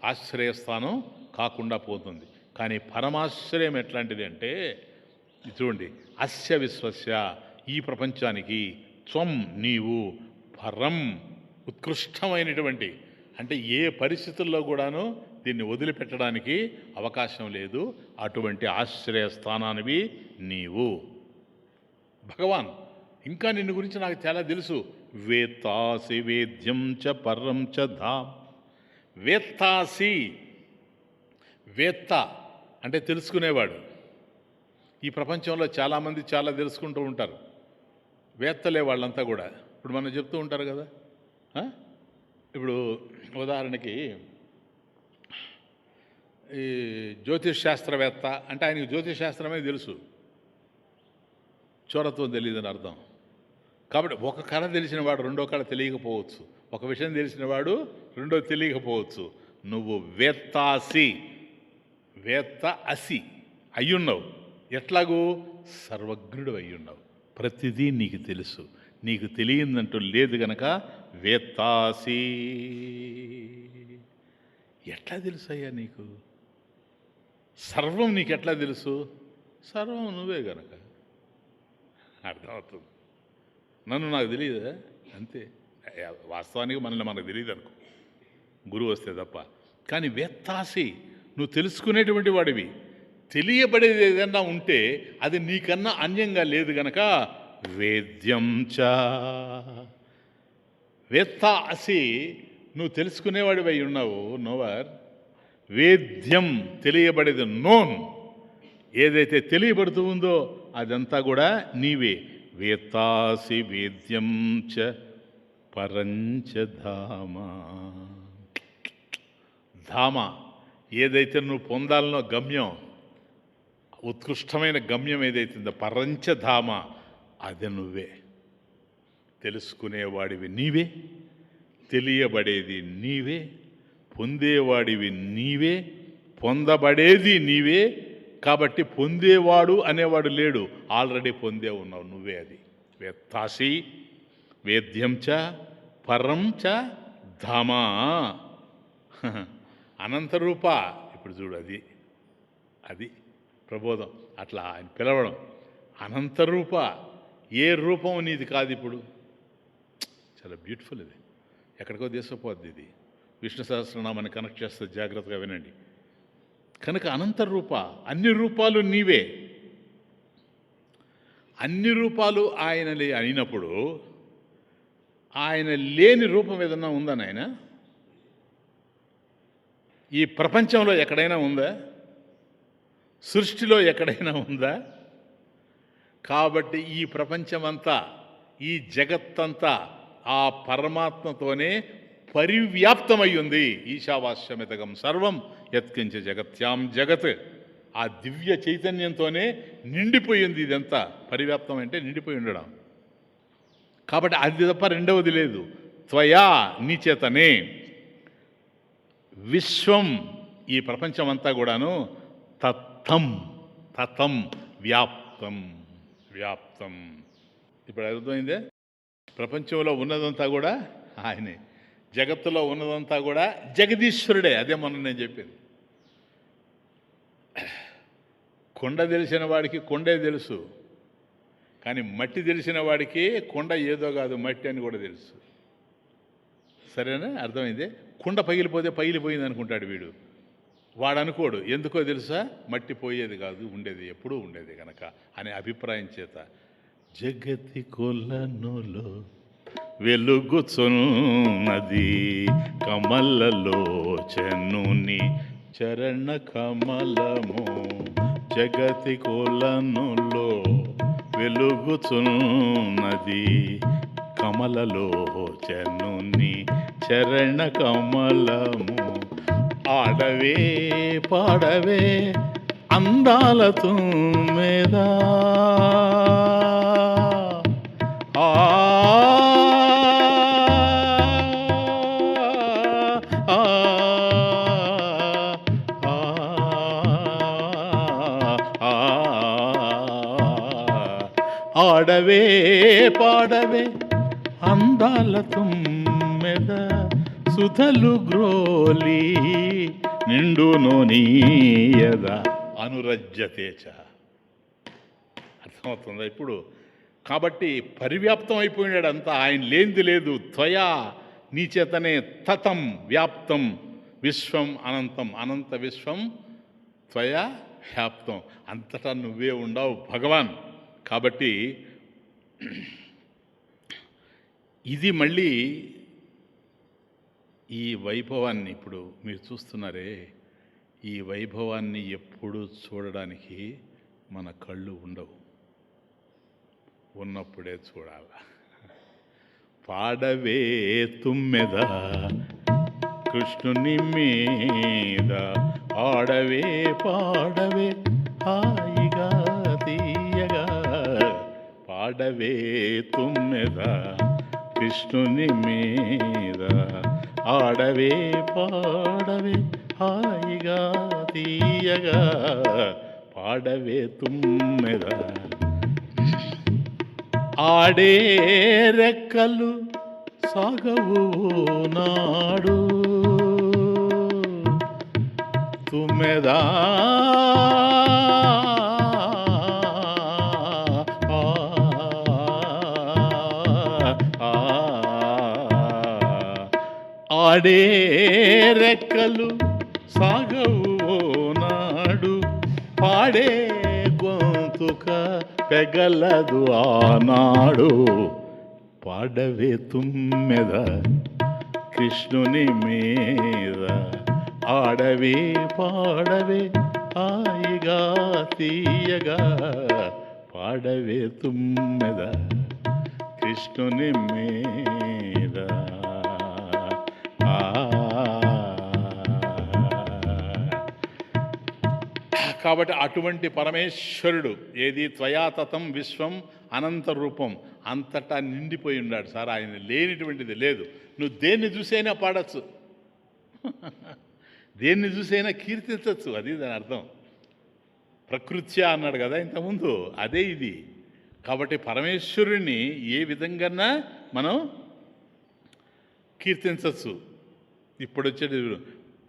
ఆశ్రయస్థానం కాకుండా పోతుంది. కానీ పరమాశ్రయం ఎట్లాంటిది అంటే చూడండి, అస్య విశ్వస్య ఈ ప్రపంచానికి, త్వం నీవు, పరం ఉత్కృష్టమైనటువంటి, అంటే ఏ పరిస్థితుల్లో కూడాను దీన్ని వదిలిపెట్టడానికి అవకాశం లేదు. అటువంటి ఆశ్రయ స్థానానివి నీవు భగవాన్. ఇంకా నిన్ను గురించి నాకు చాలా తెలుసు. వేత్తాసి వేద్యం చ పరం చ ధామ్. వేత్తాసి, వేత్త అంటే తెలుసుకునేవాడు. ఈ ప్రపంచంలో చాలామంది చాలా తెలుసుకుంటూ ఉంటారు. వేత్తలే వాళ్ళంతా కూడా. ఇప్పుడు మనం చెప్తూ ఉంటారు కదా, ఇప్పుడు ఉదాహరణకి ఈ జ్యోతిష్ శాస్త్రవేత్త అంటే ఆయనకి జ్యోతిష్ శాస్త్రమే తెలుసు, చోరత్వం తెలియదని అర్థం. కాబట్టి ఒక కళ తెలిసిన వాడు రెండో కళ తెలియకపోవచ్చు, ఒక విషయం తెలిసిన వాడు రెండో తెలియకపోవచ్చు. నువ్వు వేత్తాసి, వేత్త అసి అయ్యున్నావు. ఎట్లాగూ సర్వజ్ఞుడు అయ్యున్నావు. ప్రతిదీ నీకు తెలుసు. నీకు తెలియదంటూ లేదు గనక వేత్తాసి. ఎట్లా తెలుసు అయ్యా నీకు? సర్వం నీకు ఎట్లా తెలుసు? సర్వం నువ్వే గనక అర్థమవుతుంది. నన్ను నాకు తెలియదా? అంతే. వాస్తవానికి మనల్ని మనకు తెలియదు అనుకో, గురువు వస్తే తప్ప. కానీ వేత్తాసి, నువ్వు తెలుసుకునేటువంటి వాడివి. తెలియబడేది ఏదన్నా ఉంటే అది నీకన్నా అన్యంగా లేదు గనక వేద్యం చ. వేత్తాసి, నువ్వు తెలుసుకునేవాడివి అయి ఉన్నావు. నోవర్ వేద్యం, తెలియబడేది. నోన్, ఏదైతే తెలియబడుతూ ఉందో అదంతా కూడా నీవే. వేత్తాసి వేద్యం చ పరంచ ధామ. ధామ, ఏదైతే నువ్వు పొందాలనో గమ్యం, ఉత్కృష్టమైన గమ్యం ఏదైతుందో పరంచధామ, అది నువ్వే. తెలుసుకునేవాడివి నీవే, తెలియబడేది నీవే, పొందేవాడివి నీవే, పొందబడేది నీవే. కాబట్టి పొందేవాడు అనేవాడు లేడు, ఆల్రెడీ పొందే ఉన్నావు, నువ్వే అది. వేత్తాసి వేద్యం చ పరం చ ధామ. అనంతరూప, ఇప్పుడు చూడు, అది అది ప్రబోధం. అట్లా ఆయన పిలవడం. అనంతరూప, ఏ రూపం నీది కాదు ఇప్పుడు. చాలా బ్యూటిఫుల్ ఇది. ఎక్కడికో తీసుకుపోద్ది ఇది. విష్ణు సహస్రనామాన్ని కనెక్ట్ చేస్తే జాగ్రత్తగా వినండి. కనుక అనంతరూప, అన్ని రూపాలు నీవే. అన్ని రూపాలు ఆయన అయినప్పుడు ఆయన లేని రూపం ఏదన్నా ఉందా నాయన? ఈ ప్రపంచంలో ఎక్కడైనా ఉందా? సృష్టిలో ఎక్కడైనా ఉందా? కాబట్టి ఈ ప్రపంచమంతా, ఈ జగత్తంతా ఆ పరమాత్మతోనే పరివ్యాప్తమై ఉంది. ఈశావాస్యమితగం సర్వం యత్కించ జగత్యాం జగత్. ఆ దివ్య చైతన్యంతోనే నిండిపోయింది ఇదంతా. పరివ్యాప్తం అంటే నిండిపోయి ఉండడం. కాబట్టి అది తప్ప రెండవది లేదు. త్వయా, నీ చేతనే విశ్వం, ఈ ప్రపంచమంతా కూడాను తత్తం తతం వ్యాప్తం వ్యాప్తం. ఇప్పుడు అర్థమైందే? ప్రపంచంలో ఉన్నదంతా కూడా ఆయనే, జగత్తులో ఉన్నదంతా కూడా జగదీశ్వరుడే. అదే మొన్న నేను చెప్పింది. కొండ తెలిసిన వాడికి కొండే తెలుసు, కానీ మట్టి తెలిసిన వాడికి కొండ ఏదో కాదు, మట్టి అని కూడా తెలుసు. సరేనా? అర్థమైంది? కుండ పగిలిపోతే పగిలిపోయింది అనుకుంటాడు వీడు. వాడు అనుకోడు. ఎందుకో తెలుసా? మట్టి పోయేది కాదు, ఉండేది, ఎప్పుడూ ఉండేది కనుక అనే అభిప్రాయం చేత జగతి కొలనులో వెలుగుచున్నది కమలలో చెన్నుని చరణ కమలము. జగతి కొలనులో వెలుగుచున్నది కమలలో చెన్నుని చరణ కమలము. ఆడవే పాడవే అందాల తుమ్మెదా, ఆ ఆడవే పాడవే అందాల తుమ్మెద, సుధలు గ్రోలి నిండును నీయద అనురజ్యతేచ. అర్థమవుతుందా ఇప్పుడు? కాబట్టి పరివ్యాప్తం అయిపోయినాడు అంతా. ఆయన లేనిది లేదు. త్వయా, నీ చేతనే తతం వ్యాప్తం విశ్వం అనంతం. అనంత విశ్వం త్వయా వ్యాప్తం. అంతటా నువ్వే ఉండవు భగవాన్. కాబట్టి ఇది మళ్ళీ ఈ వైభవాన్ని ఇప్పుడు మీరు చూస్తున్నారే, ఈ వైభవాన్ని ఎప్పుడూ చూడడానికి మన కళ్ళు ఉండవు, ఉన్నప్పుడే చూడాల. పాడవే తుమ్మెద కృష్ణుని మీద, ఆడవే పాడవే హాయిగా తీయగా. పాడవే తుమ్మెద కృష్ణుని మీద, ఆడవే పాడవే హాయిగా తీయగా. పాడవే తుమ్మెద. ఆడే రెక్కలు సాగవు నాడు తుమ్మెదా, ఆడే రెక్కలు సాగవు నాడు, పాడే గొంతుక పెగలదు ఆనాడు. పాడవే తుమ్మెద కృష్ణుని మీద, ఆడవే పాడవే హాయిగా తీయగా, పాడవే తుమ్మెద కృష్ణుని మీద. కాబట్టి అటువంటి పరమేశ్వరుడు ఏది త్వయాతతం విశ్వం అనంత రూపం, అంతటా నిండిపోయి ఉన్నాడు సార్. ఆయన లేనిటువంటిది లేదు. నువ్వు దేన్ని చూసైనా పాడచ్చు, దేన్ని చూసైనా కీర్తించవచ్చు. అది దాని అర్థం. ప్రకృత్యా అన్నాడు కదా ఇంతకుముందు, అదే ఇది. కాబట్టి పరమేశ్వరుణ్ణి ఏ విధంగా మనం కీర్తించవచ్చు. ఇప్పుడు వచ్చేది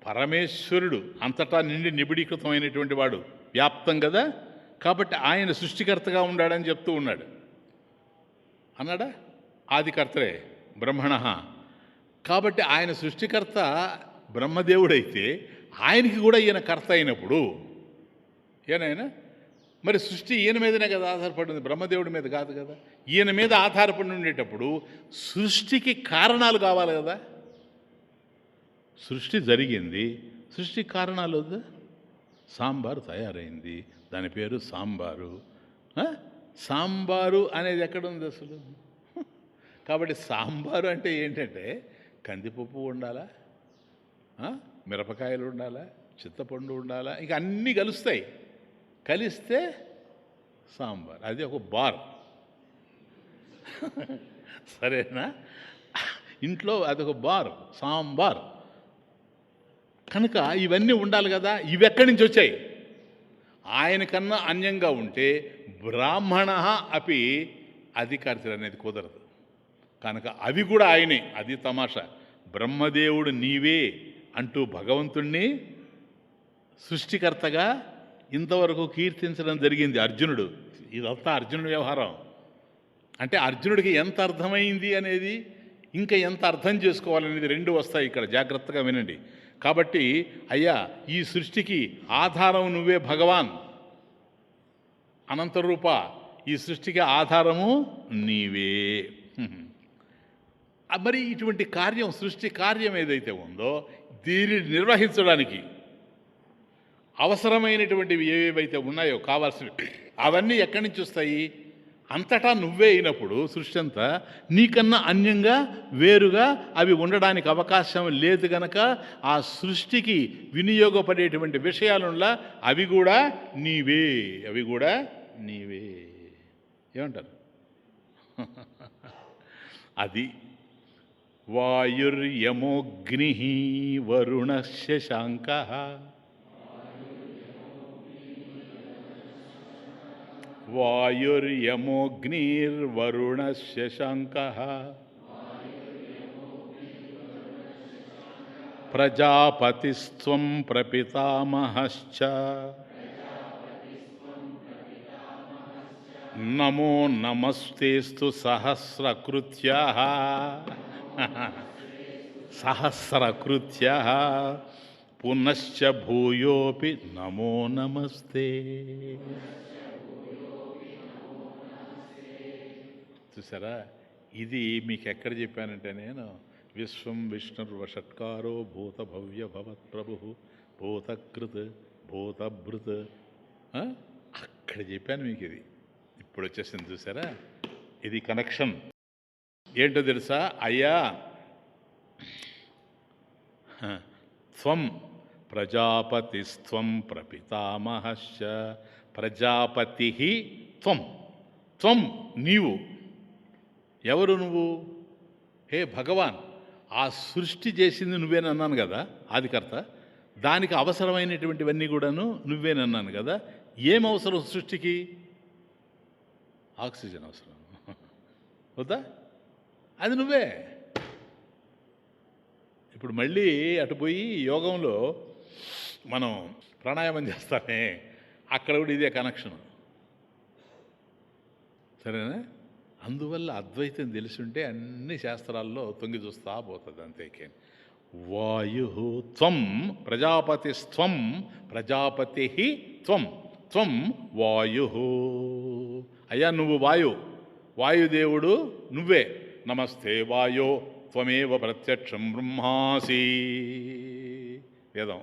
పరమేశ్వరుడు అంతటా నిండి నిబిడీకృతమైనటువంటి వాడు, వ్యాప్తం కదా. కాబట్టి ఆయన సృష్టికర్తగా ఉన్నాడని చెప్తూ ఉన్నాడు. అన్నాడా? ఆదికర్తరే బ్రహ్మణ. కాబట్టి ఆయన సృష్టికర్త బ్రహ్మదేవుడైతే ఆయనకి కూడా ఈయన కర్త అయినప్పుడు ఏనాయనా మరి సృష్టి ఈయన మీదనే కదా ఆధారపడింది, బ్రహ్మదేవుడి మీద కాదు కదా. ఈయన మీద ఆధారపడి ఉండేటప్పుడు సృష్టికి కారణాలు కావాలి కదా. సృష్టి జరిగింది, సృష్టి కారణాలు వద్దా? సాంబారు తయారైంది, దాని పేరు సాంబారు. సాంబారు అనేది ఎక్కడుంది అసలు? కాబట్టి సాంబారు అంటే ఏంటంటే కందిపప్పు ఉండాలా, మిరపకాయలు ఉండాలా, చింతపండు ఉండాలా, ఇక అన్నీ కలుస్తాయి. కలిస్తే సాంబార్, అది ఒక బార్. సరేనా? ఇంట్లో అదొక బార్, సాంబార్. కనుక ఇవన్నీ ఉండాలి కదా. ఇవి ఎక్కడి నుంచి వచ్చాయి? ఆయనకన్నా అన్యంగా ఉంటే బ్రాహ్మణ అపి అధికారితులు అనేది కుదరదు. కనుక అవి కూడా ఆయనే. అది తమాషా. బ్రహ్మదేవుడు నీవే అంటూ భగవంతుణ్ణి సృష్టికర్తగా ఇంతవరకు కీర్తించడం జరిగింది అర్జునుడు. ఇదంతా అర్జునుడి వ్యవహారం. అంటే అర్జునుడికి ఎంత అర్థమైంది అనేది, ఇంకా ఎంత అర్థం చేసుకోవాలనేది రెండు వస్తాయి ఇక్కడ. జాగ్రత్తగా వినండి. కాబట్టి అయ్యా, ఈ సృష్టికి ఆధారం నువ్వే భగవాన్, అనంతరూప. ఈ సృష్టికి ఆధారము నీవే. మరి ఇటువంటి కార్యం, సృష్టి కార్యం ఏదైతే ఉందో దీన్ని నిర్వహించడానికి అవసరమైనటువంటివి ఏవేవైతే ఉన్నాయో కావాల్సినవి, అవన్నీ ఎక్కడి నుంచి వస్తాయి? అంతటా నువ్వే అయినప్పుడు సృష్టి అంతా నీకన్నా అన్యంగా వేరుగా అవి ఉండడానికి అవకాశం లేదు. గనక ఆ సృష్టికి వినియోగపడేటువంటి విషయాలులా అవి కూడా నీవే, అవి కూడా నీవే. ఏమంటారు? అది వాయుర్యమోగ్ని వరుణ శశాంక, వాయుర్యమోగ్నిర్వరుణ శశాంక, ప్రజాపతిస్త్వం ప్రపితామహశ్చ, నమో నమస్తేస్తు సహస్రకృత్యః. సహస్రకృత్యః పునశ్చ భూయోపి నమో నమస్తే. చూసారా? ఇది మీకు ఎక్కడ చెప్పానంటే, నేను విశ్వం విష్ణుర్వషట్కారో భూత భవ్య భవత్ ప్రభు భూతకృత్ భూతభృత్, అక్కడ చెప్పాను మీకు. ఇది ఇప్పుడు వచ్చేసింది. చూసారా? ఇది కనెక్షన్. ఏంటో తెలుసా? అయ్యా, త్వం ప్రజాపతిస్త్వం ప్రపితామహశ్చ. ప్రజాపతి త్వం, త్వం నీవు. ఎవరు నువ్వు? హే భగవాన్, ఆ సృష్టి చేసింది నువ్వేనన్నాను కదా, ఆదికర్త. దానికి అవసరమైనటువంటివన్నీ కూడాను నువ్వేనన్నాను కదా. ఏం అవసరం సృష్టికి? ఆక్సిజన్ అవసరం వద్దా? అది నువ్వే. ఇప్పుడు మళ్ళీ అటు పోయి యోగంలో మనం ప్రాణాయామం చేస్తామే, అక్కడ కూడా ఇదే కనెక్షన్. సరేనా? అందువల్ల అద్వైతం తెలుసుంటే అన్ని శాస్త్రాల్లో తొంగి చూస్తా పోతుంది. అంతేకే వాయు త్వం ప్రజాపతిస్త్వం ప్రజాపతి త్వం త్వం వాయు. అయ్యా నువ్వు వాయుదేవుడు నువ్వే. నమస్తే వాయో త్వమేవ ప్రత్యక్షం బ్రహ్మాసి వేదం.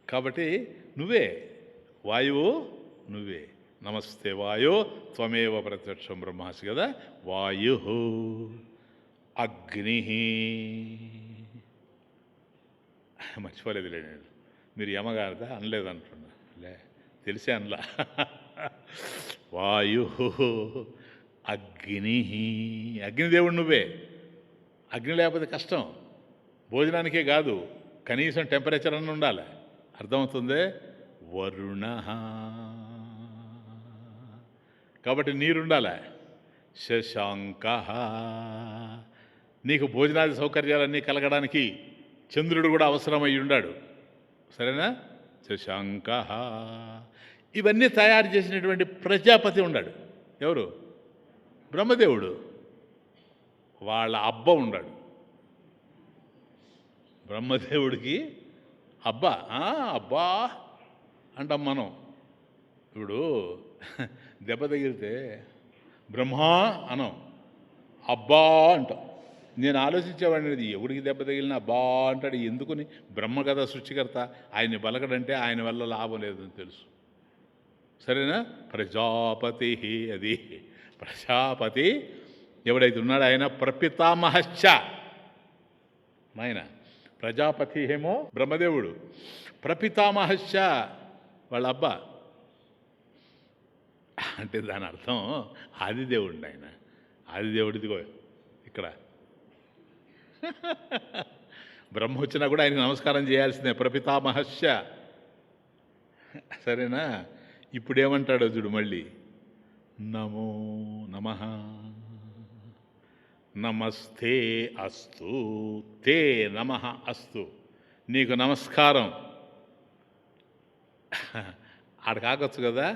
కాబట్టి నువ్వే వాయువు, నువ్వే. నమస్తే వాయో త్వమేవ ప్రత్యక్షం బ్రహ్మాసి కదా. వాయు అగ్ని, మర్చిపోలేదులే నేను, మీరు యమగారిదా అనలేదు అంటున్నా, లే తెలిసే అనలా. వాయు అగ్ని, అగ్నిదేవుడు నువ్వే. అగ్ని లేకపోతే కష్టం, భోజనానికే కాదు కనీసం టెంపరేచర్ అన్న ఉండాలి. అర్థమవుతుంది. వరుణ, కాబట్టి నీరుండాలి. శశాంక, నీకు భోజనాది సౌకర్యాలన్నీ కలగడానికి చంద్రుడు కూడా అవసరమై ఉన్నాడు, సరేనా. శశాంక, ఇవన్నీ తయారు చేసినటువంటి ప్రజాపతి ఉన్నాడు. ఎవరు? బ్రహ్మదేవుడు. వాళ్ళ అబ్బ ఉన్నాడు. బ్రహ్మదేవుడికి అబ్బా అబ్బా అంటాం మనం. ఇప్పుడు దెబ్బ తగిలితే బ్రహ్మా అనం, అబ్బా అంటాం. నేను ఆలోచించేవాడిని, ఎవడికి దెబ్బ తగిలినా అబ్బా అంటాడు ఎందుకుని. బ్రహ్మ కదా సృష్టికర్త, ఆయన్ని బలకడంటే ఆయన వల్ల లాభం లేదని తెలుసు, సరేనా. ప్రజాపతి, అది ప్రజాపతి ఎవడైతే ఉన్నాడు ఆయన ప్రపితామహశ్చ. ఆయన ప్రజాపతి ఏమో బ్రహ్మదేవుడు, ప్రపితామహశ్చ వాళ్ళ అబ్బా. అంటే దాని అర్థం ఆదిదేవుడు ఆయన. ఆదిదేవుడిదిగో ఇక్కడ బ్రహ్మ వచ్చినా కూడా ఆయనకి నమస్కారం చేయాల్సిందే, ప్రపితామహశ్చ, సరేనా. ఇప్పుడేమంటాడో చూడు మళ్ళీ, నమో నమః నమస్తే అస్తు తే నమః అస్తు, నీకు నమస్కారం. ఆడ కాకొచ్చు కదా.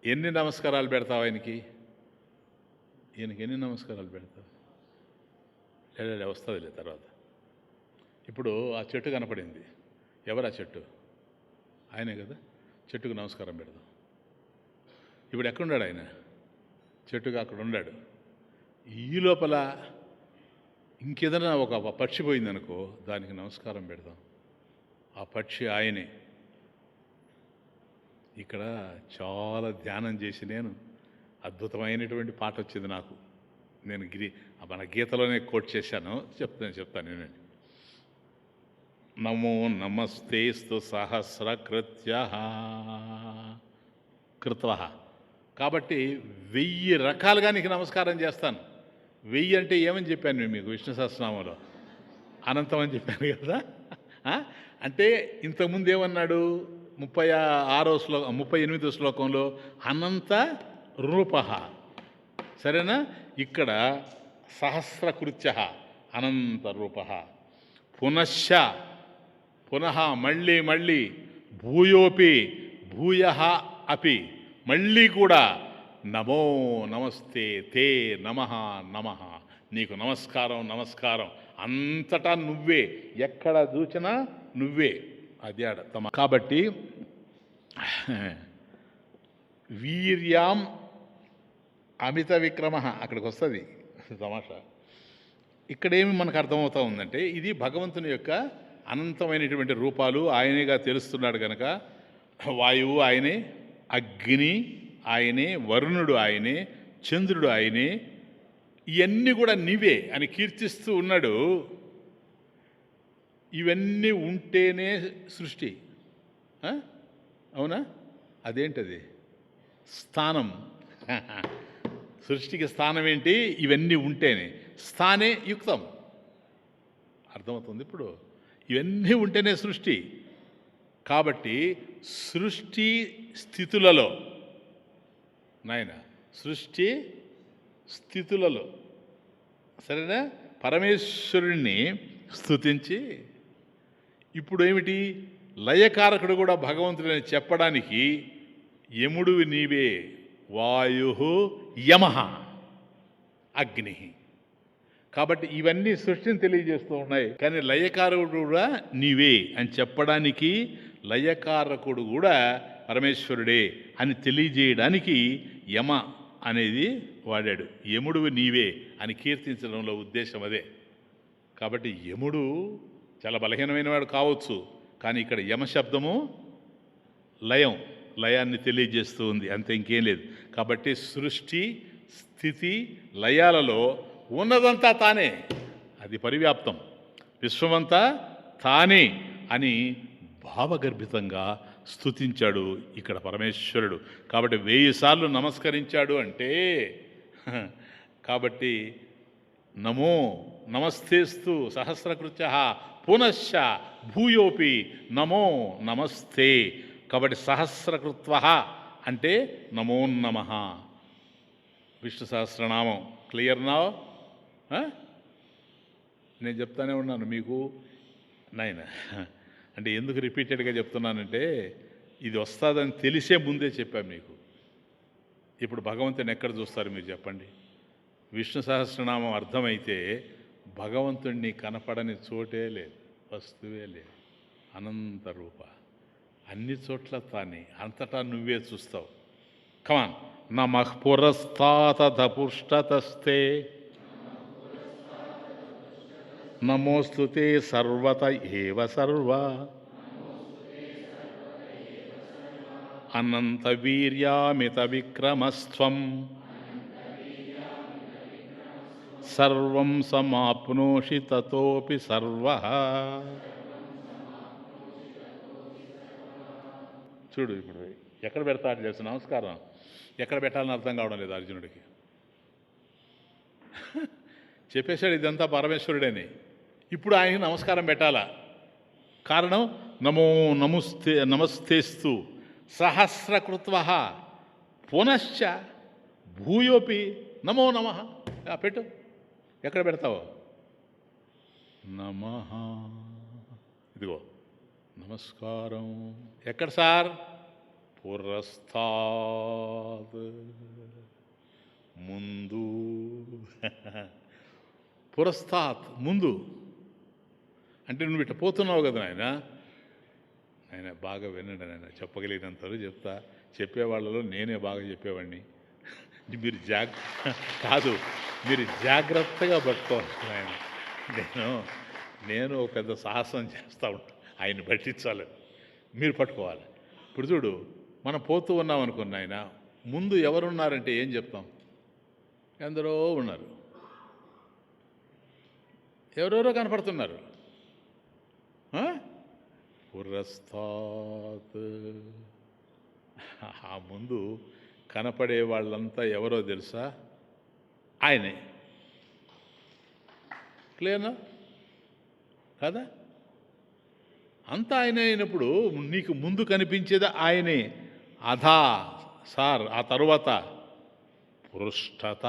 ఎన్ని నమస్కారాలు పెడతావు ఆయనకి? ఈయనకి ఎన్ని నమస్కారాలు పెడతావు? లేదా వస్తుందిలే తర్వాత. ఇప్పుడు ఆ చెట్టు కనపడింది, ఎవరు ఆ చెట్టు? ఆయనే కదా. చెట్టుకు నమస్కారం పెడదాం. ఇప్పుడు ఎక్కడున్నాడు ఆయన? చెట్టుగా అక్కడ ఉన్నాడు. ఈ లోపల ఇంకేదైనా ఒక పక్షి పోయిందనుకో, దానికి నమస్కారం పెడదాం. ఆ పక్షి ఆయనే. ఇక్కడ చాలా ధ్యానం చేసి నేను అద్భుతమైనటువంటి పాట వచ్చింది నాకు. నేను మన గీతలోనే కోట్ చేశాను, చెప్తాను నేనండి. నమో నమస్తేస్తు సహస్రకృత్య కృత్వ. కాబట్టి 1000 రకాలుగా నీకు నమస్కారం చేస్తాను. 1000 అంటే ఏమని చెప్పాను నేను మీకు విష్ణు సహస్రనామంలో? అనంతం అని చెప్పాను కదా. అంటే ఇంతకుముందు ఏమన్నాడు? 38వ శ్లోకంలో అనంత రూప, సరేనా. ఇక్కడ సహస్రకృత్య అనంత రూప. పునశ్చ, పునః మళ్ళీ మళ్ళీ, భూయోపి భూయ అపి, మళ్ళీ కూడా నమో నమస్తే తే నమః నమః, నీకు నమస్కారం నమస్కారం. అంతటా నువ్వే, ఎక్కడ చూచినా నువ్వే. అది ఆడ కాబట్టి వీర్యాం అమిత విక్రమ, అక్కడికి వస్తుంది తమాషా. ఇక్కడేమి మనకు అర్థమవుతా ఉందంటే, ఇది భగవంతుని యొక్క అనంతమైనటువంటి రూపాలు ఆయనేగా తెలుస్తున్నాడు కనుక. వాయువు ఆయనే, అగ్ని ఆయనే, వరుణుడు ఆయనే, చంద్రుడు ఆయనే, ఇవన్నీ కూడా నీవే అని కీర్తిస్తూ ఉన్నాడు. ఇవన్నీ ఉంటేనే సృష్టి, అవునా? అదేంటది? స్థానం. సృష్టికి స్థానం ఏంటి? ఇవన్నీ ఉంటేనే. స్థానే యుక్తం. అర్థమవుతుంది ఇప్పుడు. ఇవన్నీ ఉంటేనే సృష్టి. కాబట్టి సృష్టి స్థితులలో నాయన, సృష్టి స్థితులలో, సరేనా, పరమేశ్వరుణ్ణి స్తుతించి, ఇప్పుడు ఏమిటి? లయకారకుడు కూడా భగవంతుడని చెప్పడానికి యముడు నీవే. వాయు యమ, అగ్ని. కాబట్టి ఇవన్నీ సృష్టిని తెలియజేస్తూ ఉన్నాయి. కానీ లయకారకుడు కూడా నీవే అని చెప్పడానికి, లయకారకుడు కూడా పరమేశ్వరుడే అని తెలియజేయడానికి యమ అనేది వాడాడు. యముడు నీవే అని కీర్తించడంలో ఉద్దేశం అదే. కాబట్టి యముడు చాలా బలహీనమైన వాడు కావచ్చు, కానీ ఇక్కడ యమ శబ్దము లయాన్ని తెలియజేస్తూ ఉంది, అంతే, ఇంకేం లేదు. కాబట్టి సృష్టి స్థితి లయాలలో ఉన్నదంతా తానే, అది పరివ్యాప్తం, విశ్వమంతా తానే అని భావగర్భితంగా స్తుతించాడు ఇక్కడ పరమేశ్వరుడు. కాబట్టి 1000 సార్లు నమస్కరించాడు అంటే, కాబట్టి నమో నమస్తేస్తు సహస్రకృత్య పునశ్చ భూయోపి నమో నమస్తే. కాబట్టి సహస్రకృత్వ అంటే నమో నమః. విష్ణు సహస్రనామం క్లియర్ నా? నేను చెప్తానే ఉన్నాను మీకు నాయన. అంటే ఎందుకు రిపీటెడ్గా చెప్తున్నానంటే, ఇది వస్తుందని తెలిసే ముందే చెప్పాను మీకు. ఇప్పుడు భగవంతుని ఎక్కడ చూస్తారు మీరు చెప్పండి? విష్ణు సహస్రనామం అర్థమైతే భగవంతుణ్ణి కనపడని చోటే లేదు, వస్తువే లేదు. అనంత రూప, అన్ని చోట్ల తానే, అంతటా నువ్వే చూస్తావు. కమాన్. నమః పురస్తాత పుష్టతస్తే నమోస్తుతే సర్వత ఏవ సర్వ అనంత వీర్యామిత విక్రమస్త్వం సర్వం సమాప్నోషి తతోపి సర్వః. చూడు ఇప్పుడు ఎక్కడ పెడతాడు చేసిన నమస్కారం, ఎక్కడ పెట్టాలని అర్థం కావడం లేదు అర్జునుడికి. చెప్పేశాడు ఇదంతా పరమేశ్వరుడని. ఇప్పుడు ఆయనకి నమస్కారం పెట్టాలా? కారణం నమస్తేస్తు సహస్రకృత్వ పునశ్చ భూయోపి నమో నమః. పెట్టు, ఎక్కడ పెడతావు? నమః, ఇదిగో నమస్కారం. ఎక్కడ సార్? పురస్తాద్, ముందు. పురస్తాత్, ముందు. అంటే నువ్వు ఇట్లా పోతున్నావు కదా నాయన. ఆయన బాగా వినండి నాయన, చెప్పగలిగినంతలో చెప్తా. చెప్పేవాళ్ళలో నేనే బాగా చెప్పేవాడిని. మీరు కాదు, మీరు జాగ్రత్తగా పట్టుకోవాలి ఆయన. నేను ఒక పెద్ద సాహసం చేస్తూ ఉంటాను ఆయన పట్టించాలి, మీరు పట్టుకోవాలి. ఇప్పుడు చూడు, మనం పోతూ ఉన్నాం అనుకున్న ఆయన ముందు ఎవరున్నారంటే ఏం చెప్తాం? ఎందరో ఉన్నారు, ఎవరెవరో కనపడుతున్నారు. పురస్తాత్, ఆ ముందు కనపడే వాళ్ళంతా ఎవరో తెలుసా? ఆయనే. క్లియర్నా కదా? అంతా ఆయనే అయినప్పుడు నీకు ముందు కనిపించేది ఆయనే. అధా సార్, ఆ తరువాత పృష్ఠత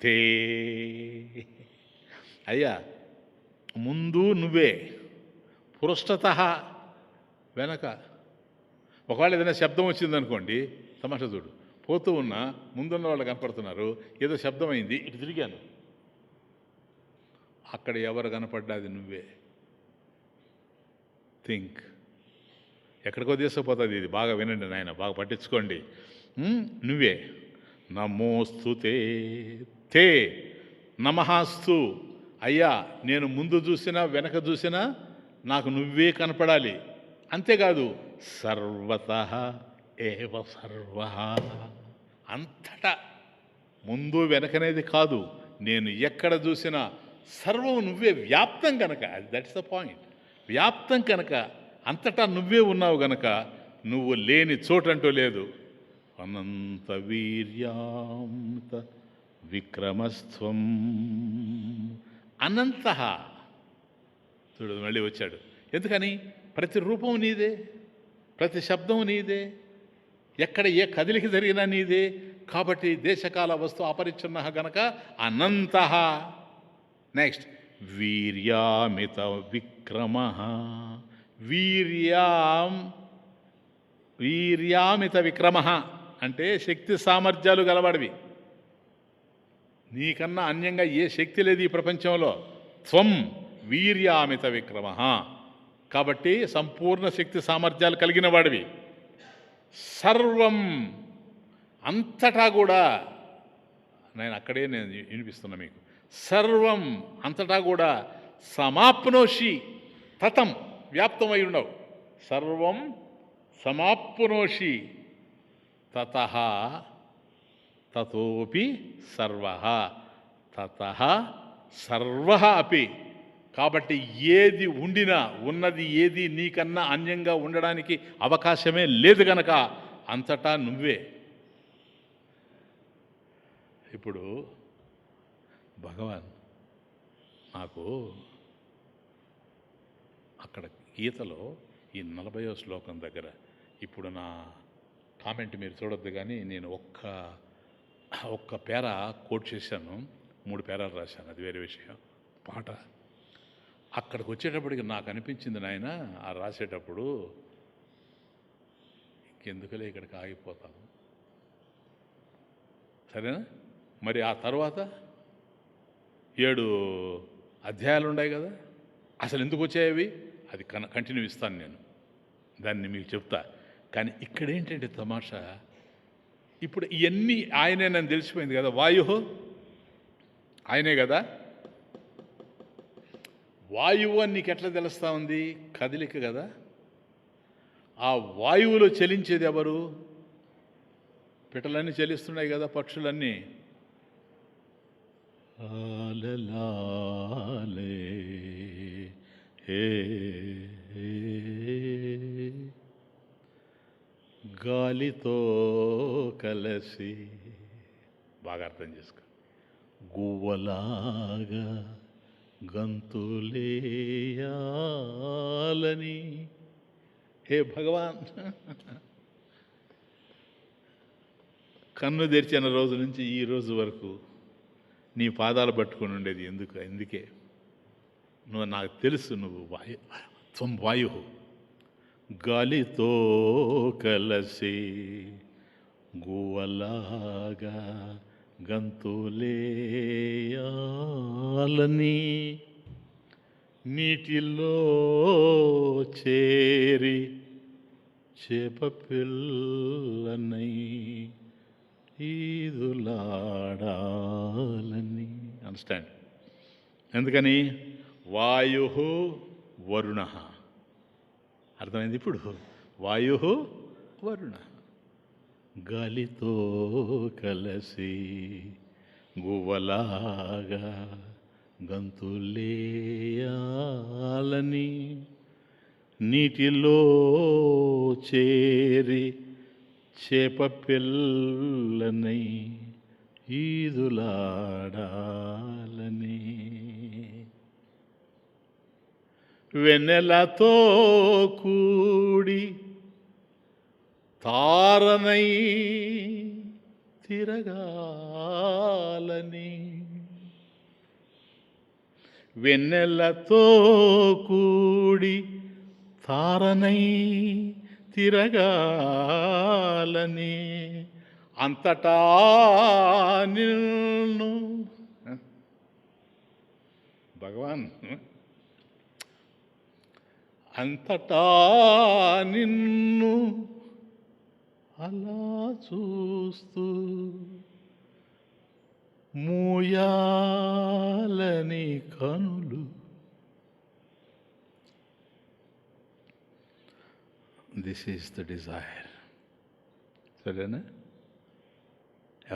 తే. అయ్యా ముందు నువ్వే, పృష్ఠత వెనక. ఒకవేళ ఏదైనా శబ్దం వచ్చిందనుకోండి, తమాషా చూడు, పోతూ ఉన్నా ముందున్న వాళ్ళు కనపడుతున్నారు, ఏదో శబ్దం అయింది, ఇటు తిరిగాను, అక్కడ ఎవరు కనపడ్డాది? నువ్వే. థింక్. ఎక్కడికో తీసుకుపోతుంది ఇది. బాగా వినండి నాయన, బాగా పట్టించుకోండి. నువ్వే. నమోస్తుతే తే నమహాస్తు. అయ్యా నేను ముందు చూసినా వెనక చూసినా నాకు నువ్వే కనపడాలి. అంతేకాదు సర్వతః ఏవ సర్వః, అంతటా ముందు వెనకనేది కాదు, నేను ఎక్కడ చూసినా సర్వం నువ్వే, వ్యాప్తం కనుక. That's the point. వ్యాప్తం కనుక, అంతటా నువ్వే ఉన్నావు గనక నువ్వు లేని చోటంటూ లేదు. అనంత వీర్యాంత విక్రమస్త్వం. అనంత. చూడు మళ్ళీ వచ్చాడు. ఎందుకని? ప్రతి రూపం నీదే, ప్రతి శబ్దం నీదే, ఎక్కడ ఏ కదిలికి జరిగినా నీదే. కాబట్టి దేశకాల వస్తు అపరిచ్ఛిన్న గనక అనంత. నెక్స్ట్ వీర్యామిత విక్రమ. వీర్యామిత విక్రమ అంటే శక్తి సామర్థ్యాలు గలవాడివి. నీకన్నా అన్యంగా ఏ శక్తి లేదు ఈ ప్రపంచంలో. త్వం వీర్యామిత విక్రమ, కాబట్టి సంపూర్ణ శక్తి సామర్థ్యాలు కలిగిన వాడివి. సర్వం, అంతటా కూడా, నేను వినిపిస్తున్నా మీకు, సర్వం అంతటా కూడా సమాప్నోషి తతం వ్యాప్తమై ఉండవు. సర్వం సమాప్నోషి తతః తతోపి సర్వః తతః సర్వః అపి. కాబట్టి ఏది ఉండినా, ఉన్నది ఏది నీకన్నా అన్యంగా ఉండడానికి అవకాశమే లేదు గనక అంతటా నువ్వే. ఇప్పుడు భగవాన్ నాకు అక్కడ గీతలో ఈ 40వ శ్లోకం దగ్గర, ఇప్పుడు నా కామెంట్ మీరు చూడొద్దు కానీ నేను ఒక్క పేర కోట్ చేశాను, 3 పేరాలు రాశాను, అది వేరే విషయం. పాట అక్కడికి వచ్చేటప్పటికి నాకు అనిపించింది, నాయన ఆ రాసేటప్పుడు ఇంకెందుకులే ఇక్కడికి ఆగిపోతాము, సరేనా? మరి ఆ తర్వాత 7 అధ్యాయాలు ఉన్నాయి కదా, అసలు ఎందుకు వచ్చాయి అది కంటిన్యూ ఇస్తాను నేను, దాన్ని మీకు చెప్తా. కానీ ఇక్కడ ఏంటంటే తమాషా, ఇప్పుడు ఇవన్నీ ఆయనే నన్ను తెలిసిపోయింది కదా. వాయు ఆయనే కదా. వాయువు అని నీకు ఎట్లా తెలుస్తూ ఉంది? కదలిక కదా. ఆ వాయువులో చలించేది ఎవరు? పిట్టలన్నీ చలిస్తున్నాయి కదా, పక్షులన్నీ. ఆలలాలే హే గాలితో కలసి, బాగా అర్థం చేసుకో, గువ్వలాగా గంతులేయాలని. హే భగవాన్, కన్ను తెరిచిన రోజు నుంచి ఈ రోజు వరకు నీ పాదాలు పట్టుకొని ఉండేది ఎందుకే? నువ్వు, నాకు తెలుసు నువ్వు త్వం వాయు, గాలితో కలసి గువ్వలాగా గంతులేయాలని, నీటిలో చేరి చేప పిల్లనై ఈదులాడాలని. అండర్స్టాండ్? ఎందుకని? వాయు వరుణ, అర్థమైంది ఇప్పుడు? వాయు వరుణ, గాలితో కలసి గువ్వలాగా గంతులేయాలని, నీటిలో చేరి చేప పిల్లనై ఈదులాడాలని, వెన్నెలతో కూడి తారనై తిరగాలని, వెన్నెలతో కూడి తారనై తిరగాలని, అంతటా నిన్ను భగవాన్, అంతటా నిన్ను అలా చూస్తూ మూయాలని కనులు. దిస్ ఈజ్ ద డిజైర్, సరేనా?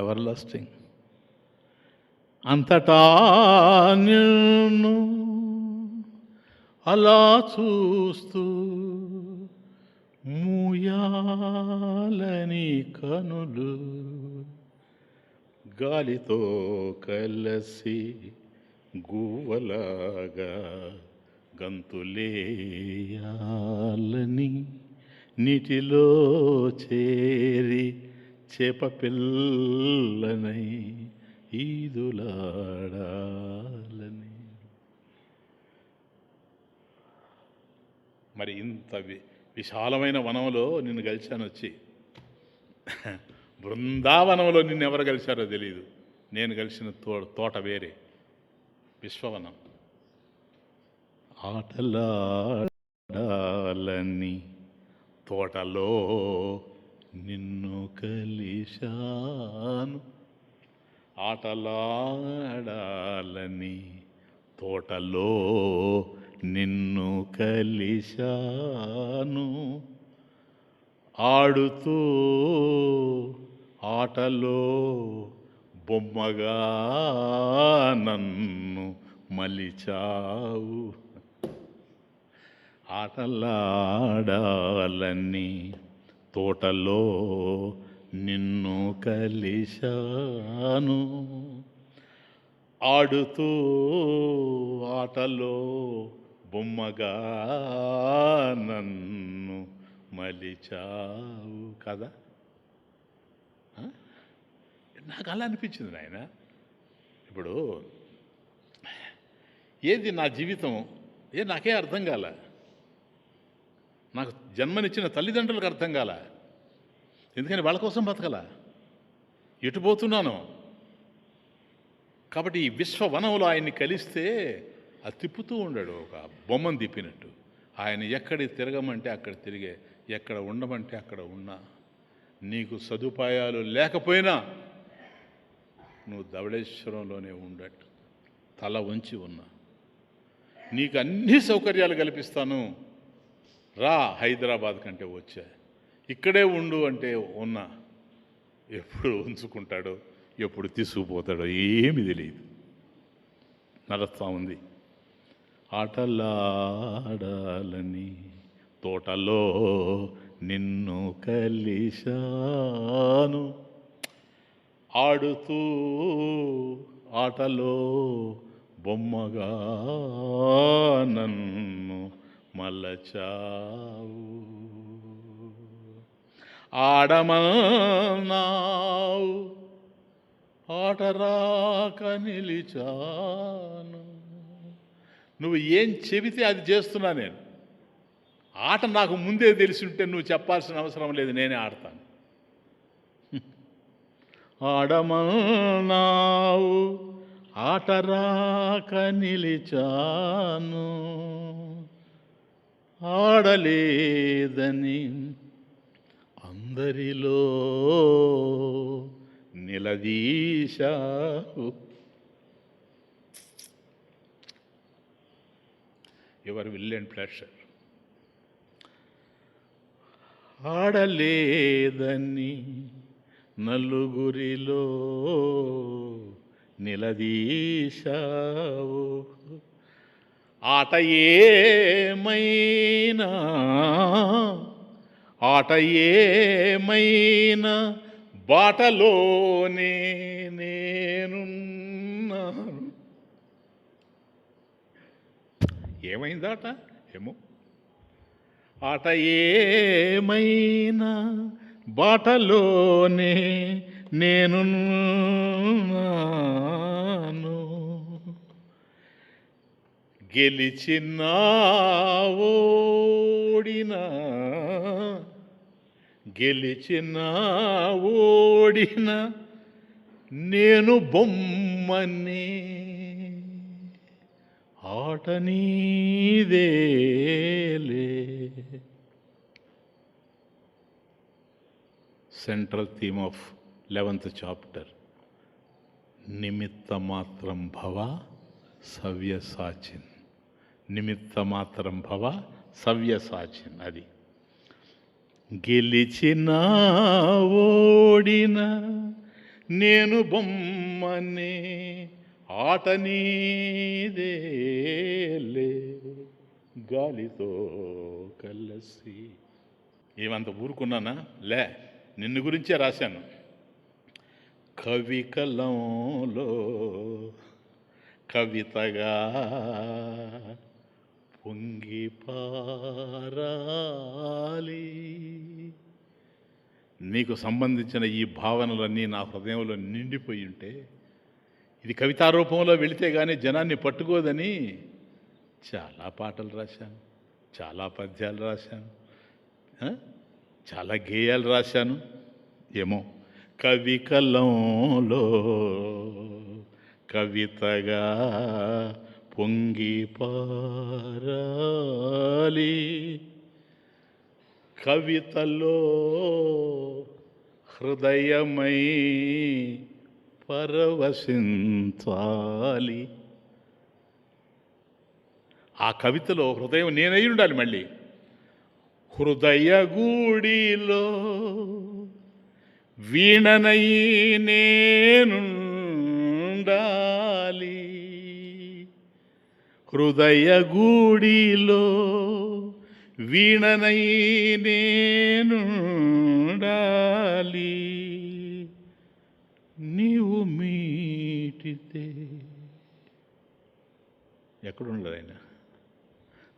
Ever lasting. అంతటా నిన్ను అలా చూస్తూ మూయాలని కనులు, గాలితో కలసి గువ్వలాగా గంతులేయాలని, నీటిలో చేరి చేప పిల్లనై ఈదులాడాలని. మరి ఇంత విశాలమైన వనంలో నిన్ను కలిశాను వచ్చి, బృందావనంలో నిన్ను ఎవరు కలిశారో తెలియదు. నేను కలిసిన తోట వేరే, విశ్వవనం. ఆటలాడాలని తోటలో నిన్ను కలిశాను, ఆటలాడాలని తోటలో నిన్ను కలిశాను, ఆడుతూ ఆటలో బొమ్మగా నన్ను మలిచావు. ఆటలాడాలని తోటలో నిన్ను కలిశాను, ఆడుతూ ఆటలో బొమ్మగా నన్ను మలిచావు కదా. నాకు అలా అనిపించింది నాయన. ఇప్పుడు ఏది నా జీవితం, నాకే అర్థం కాల, నాకు జన్మనిచ్చిన తల్లిదండ్రులకు అర్థం కాల. ఎందుకని వాళ్ళ కోసం బతకలా, ఎటు పోతున్నాను. కాబట్టి ఈ విశ్వవనంలో ఆయన్ని కలిస్తే అది తిప్పుతూ ఉండాడు, ఒక బొమ్మను తిప్పినట్టు. ఆయన ఎక్కడికి తిరగమంటే అక్కడ తిరిగే, ఎక్కడ ఉండమంటే అక్కడ ఉన్నా. నీకు సదుపాయాలు లేకపోయినా నువ్వు ధవళేశ్వరంలోనే ఉండట్టు, తల వంచి ఉన్నా. నీకు అన్ని సౌకర్యాలు కల్పిస్తాను, రా హైదరాబాద్ కంటే వచ్చా, ఇక్కడే ఉండు అంటే ఉన్నా. ఎప్పుడు ఉంచుకుంటాడో ఎప్పుడు తీసుకుపోతాడో ఏమి తెలియదు, నడుస్తూ ఉంది. ఆటలాడాలని తోటలో నిన్ను కలిశాను, ఆడుతూ ఆటలో బొమ్మగా నన్ను మలచావు. ఆడమన్నావు ఆటరాక నిలిచాను. నువ్వు ఏం చెబితే అది చేస్తున్నా నేను. ఆట నాకు ముందే తెలిసి ఉంటే నువ్వు చెప్పాల్సిన అవసరం లేదు, నేనే ఆడతాను. ఆడమన్నావు ఆటరాక నిలిచాను, ఆడలేదని అందరిలో నిలదీశావు. Your will and pleasure. ఆడలేదని నలుగురిలో నిలదీశావు, ఆట ఏమైనా బాటలోనే నేనున్నాను. ఏమైందాట ఏమో. ఆట ఏమైనా బాటలోనే నేనున్నాను, గెలిచినా ఓడినా నేను బొమ్మని, ఆట నీదేలే. Central theme of 11th chapter. నిమిత్త మాత్రం భవ సవ్యసాచిన్. నిమిత్త మాత్రం భవ సవ్యసాచిన్. అది గెలిచినా ఓడినా నేను బొమ్మనే, ఆట నీదేలే గాలితో కలసి. ఏమంత ఊరుకున్నానా? లే, నిన్ను గురించే రాశాను. కవికలంలో కవితగా పొంగి పారాలి. నీకు సంబంధించిన ఈ భావనలన్నీ నా హృదయంలో నిండిపోయి ఉంటే, ఇది కవితా రూపంలో వెళితే కానీ జనాన్ని పట్టుకోదని చాలా పాటలు రాశాను, చాలా పద్యాలు రాశాను, చాలా గేయాలు రాశాను. ఏమో కవికలంలో కవితగా పొంగి పారాలి, కవితలో హృదయమై పరవశించాలి. ఆ కవితలో హృదయం నేనై ఉండాలి. మళ్ళీ హృదయ గూడిలో వీణనై నేనుండాలి, హృదయ గూడిలో వీణనై నేనుండాలి, నీవు మీటితే. ఎక్కడుండదు ఆయన?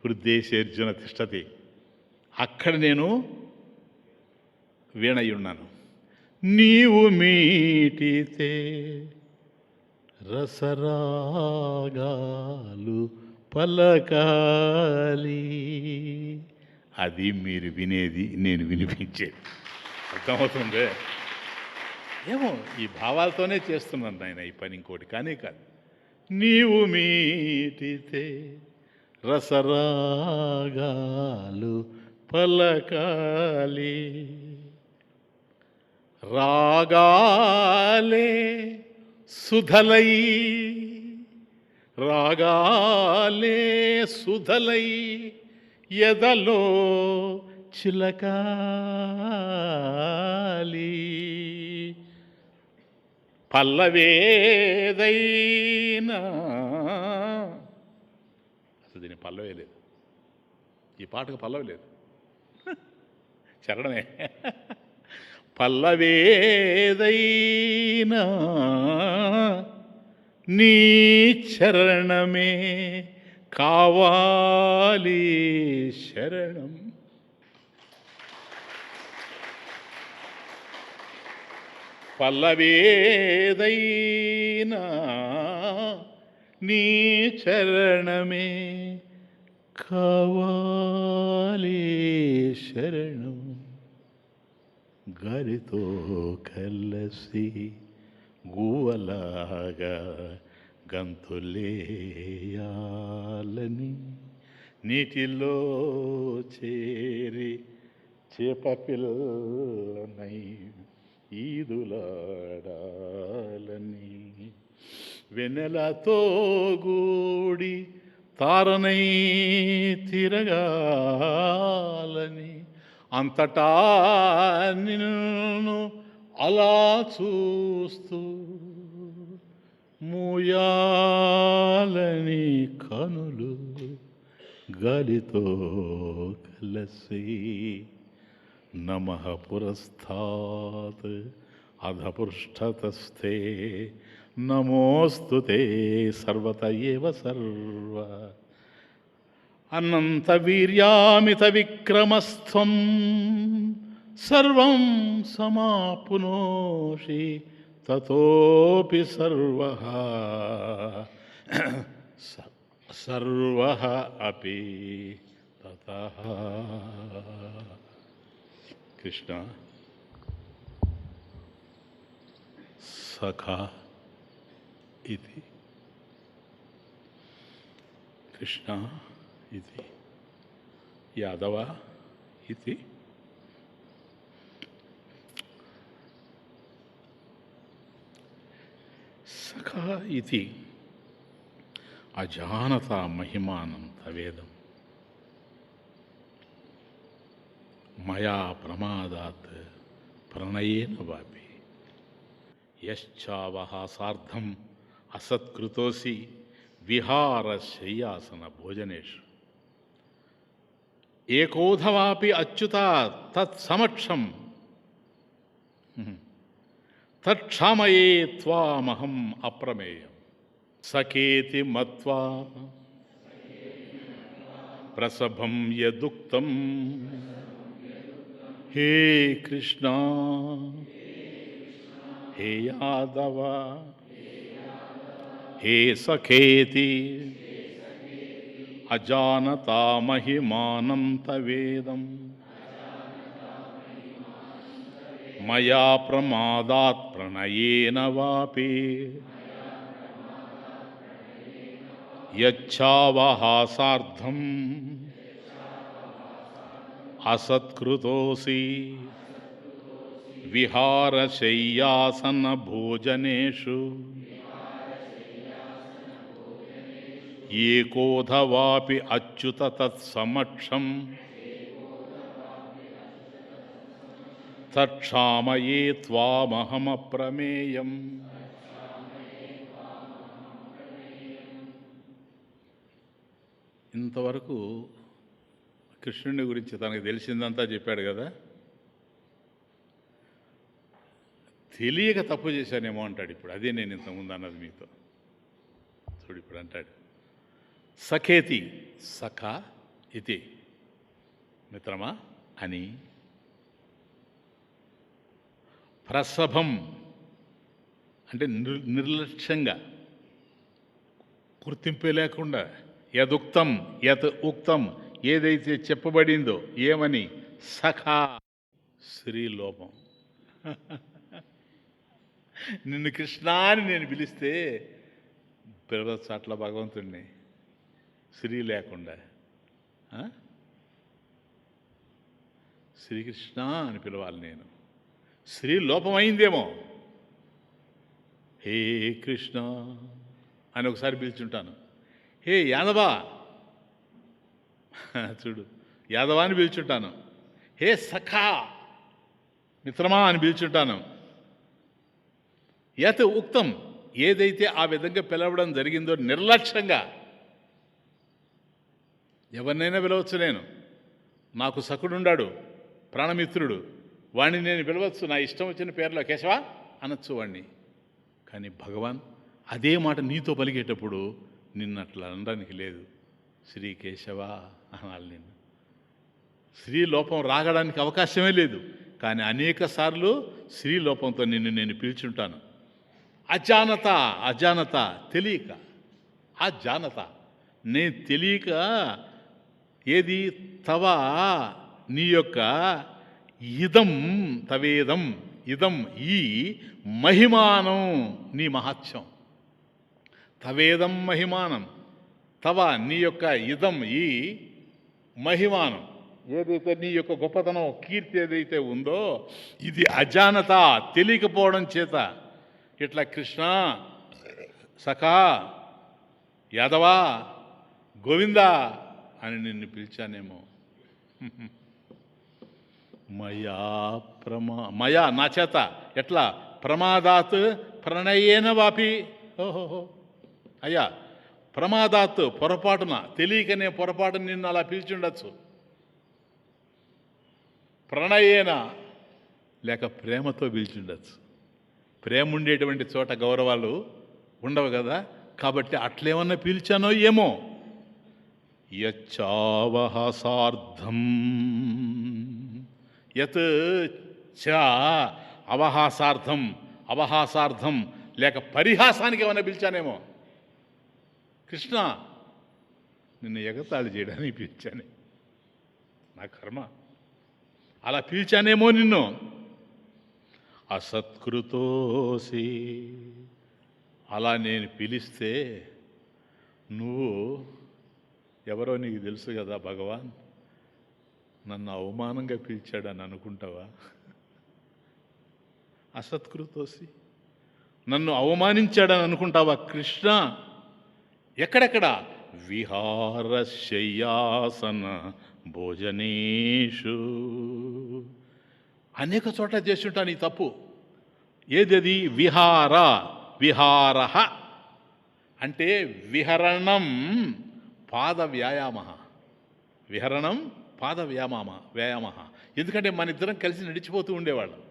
హృదయేశర్జున తిష్టతి, అక్కడ నేను వీణయ్యి ఉన్నాను. నీవు మీటితే రసరాగాలు పలకాలి, అది మీరు వినేది, నేను వినిపించేది. అర్థమవుతుందే? ఏమో ఈ భావాలతోనే చేస్తున్నాను నాయన ఈ పని, ఇంకోటి కానీ కాదు. నీవు మీటితే రసరాగాలు పలకాలి, రాగాలే సుధలై, రాగాలే సుధలై ఎదలో చిలకాలి, పల్లవేదైనా. అసలు దీని పల్లవే లేదు, ఈ పాటకు పల్లవి లేదు, చరణమే. పల్లవేదైనా నీ చరణమే కావాలి శరణం. పల్లవేదైనా నీ చరణమే కావాలి శరణం. గాలితో కలసి గువ్వలాగా గంతులేయాలని, నీటిలో చేరి చేప పిల్లనై ఈదులాడాలని, వెన్నెలతో గూడి తారనై తిరగాలని, అంతటా నిన్ను అలా చూస్తూ మూయాలని కనులు గాలితో కలసి. నమః పురస్తాత్ అధపృష్ఠతస్థే నమోస్తుతే సర్వత ఏవ సర్వ. అనంత వీర్యామిత విక్రమస్థం సర్వం సమాప్నోషి తతోపి సర్వః సర్వః అపి తతః. కృష్ణ సఖా ఇది, కృష్ణ ఇది, యాదవ ఇది, సఖా ఇది అజానత మహిమానం తవేదం మయా ప్రమాదాత్ ప్రణయేన వాపి యశ్చావహ సార్ధం అసత్కృతోసి విహార శయ్యాసన భోజనేషు ఏకోధవాపి అచ్యుత తత్సమక్షం తక్షామయే త్వామహం అప్రమేయం. సఖేతి మత్వా ప్రసభం యదుక్తం హే కృష్ణ హే యాదవ హే సఖేతి అజానతా మహిమానం తవేదం మయా ప్రమాదాత్ ప్రణయేన వాపి యచ్చావహాసార్థం అసత్కృతోసి విహారశయ్యాసన భోజనేషు ఏకోధవాపి అచ్యుత తత్సమక్షం తక్షామయే త్వామహమప్రమేయం. ఇంతవరకు కృష్ణుని గురించి తనకు తెలిసిందంతా చెప్పాడు కదా. తెలియక తప్పు చేశానేమో అంటాడు ఇప్పుడు. అదే నేను ఇంతకుముందు అన్నది మీతో. చూడు ఇప్పుడు అంటాడు, సఖేతి సఖ ఇది మిత్రమా అని, ప్రసభం అంటే నిర్లక్ష్యంగా, గుర్తింపే లేకుండా, యదుక్తం యత్ ఉక్తం ఏదైతే చెప్పబడిందో ఏమని, సఖా శ్రీలోపం. నిన్ను కృష్ణ అని నేను పిలిస్తే పిలవచ్చు అట్లా భగవంతుడిని శ్రీ లేకుండా. శ్రీకృష్ణ అని పిలవాలి నేను. శ్రీ లోపమైందేమో. హే కృష్ణ అని ఒకసారి పిలుచుంటాను. హే యాదవా, చూడు యాదవా అని పిలుచుంటాను. హే సఖా మిత్రమా అని పిలుచుంటాను. యత్ ఉక్తం ఏదైతే ఆ విధంగా పిలవడం జరిగిందో నిర్లక్ష్యంగా, ఎవరినైనా పిలవచ్చు నేను. నాకు సఖుడుండాడు, ప్రాణమిత్రుడు, వాణ్ణి నేను పిలవచ్చు నా ఇష్టం వచ్చిన పేర్లో, కేశవ అనొచ్చు వాణ్ణి. కానీ భగవాన్ అదే మాట నీతో పలికేటప్పుడు నిన్నట్లా అనడానికి లేదు. శ్రీ కేశవ అనాలి. నిన్ను శ్రీ లోపం రాగడానికి అవకాశమే లేదు. కానీ అనేక సార్లు శ్రీ లోపంతో నిన్ను నేను పిలుచుంటాను. అజానత అజానత తెలియక, అజానత నేను తెలియక, ఏది తవ నీ యొక్క ఇదం తవేదం ఇదం ఈ మహిమానం నీ మహత్యం. తవేదం మహిమానం, తవ నీ యొక్క ఇదం ఈ మహిమానం ఏదైతే నీ యొక్క గొప్పతనం కీర్తి ఏదైతే ఉందో ఇది అజానత తెలియకపోవడం చేత ఇట్లా కృష్ణ సఖా యాదవా గోవిందా అని నిన్ను పిలిచానేమో. మయా నా చేత ఎట్లా ప్రమాదాత్ ప్రణయేన వాపి. ఓహోహో అయ్యా, ప్రమాదాత్ పొరపాటున తెలియకనే పొరపాటున నిన్ను అలా పిలిచుండొచ్చు. ప్రణయేన లేక ప్రేమతో పిలిచుండొచ్చు. ప్రేమ ఉండేటువంటి చోట గౌరవాలు ఉండవు కదా. కాబట్టి అట్లేమన్నా పిలిచానో ఏమో. యచ్చావహాసార్థం యత్ చ అవహాసార్థం, అవహాసార్థం లేక పరిహాసానికి ఏమైనా పిలిచానేమో. కృష్ణ నిన్ను ఎగతాళి చేయడానికి పిలిచానే, నా కర్మ. అలా పిలిచానేమో నిన్ను. అసత్కృతోసి అలా నేను పిలిస్తే నువ్వు ఎవరో నీకు తెలుసు కదా భగవాన్. నన్ను అవమానంగా పిలిచాడని అనుకుంటావా? అసత్కృతోసి నన్ను అవమానించాడని అనుకుంటావా కృష్ణ? ఎక్కడెక్కడ? విహారశయ్యాసన భోజనేషు అనేక చోట్ల చేస్తుంటాను ఈ తప్పు. ఏది? విహార విహార అంటే విహరణం పాద వ్యాయామ. విహరణం పాద వ్యాయామ. ఎందుకంటే మన ఇద్దరం కలిసి నడిచిపోతూ ఉండేవాళ్ళం.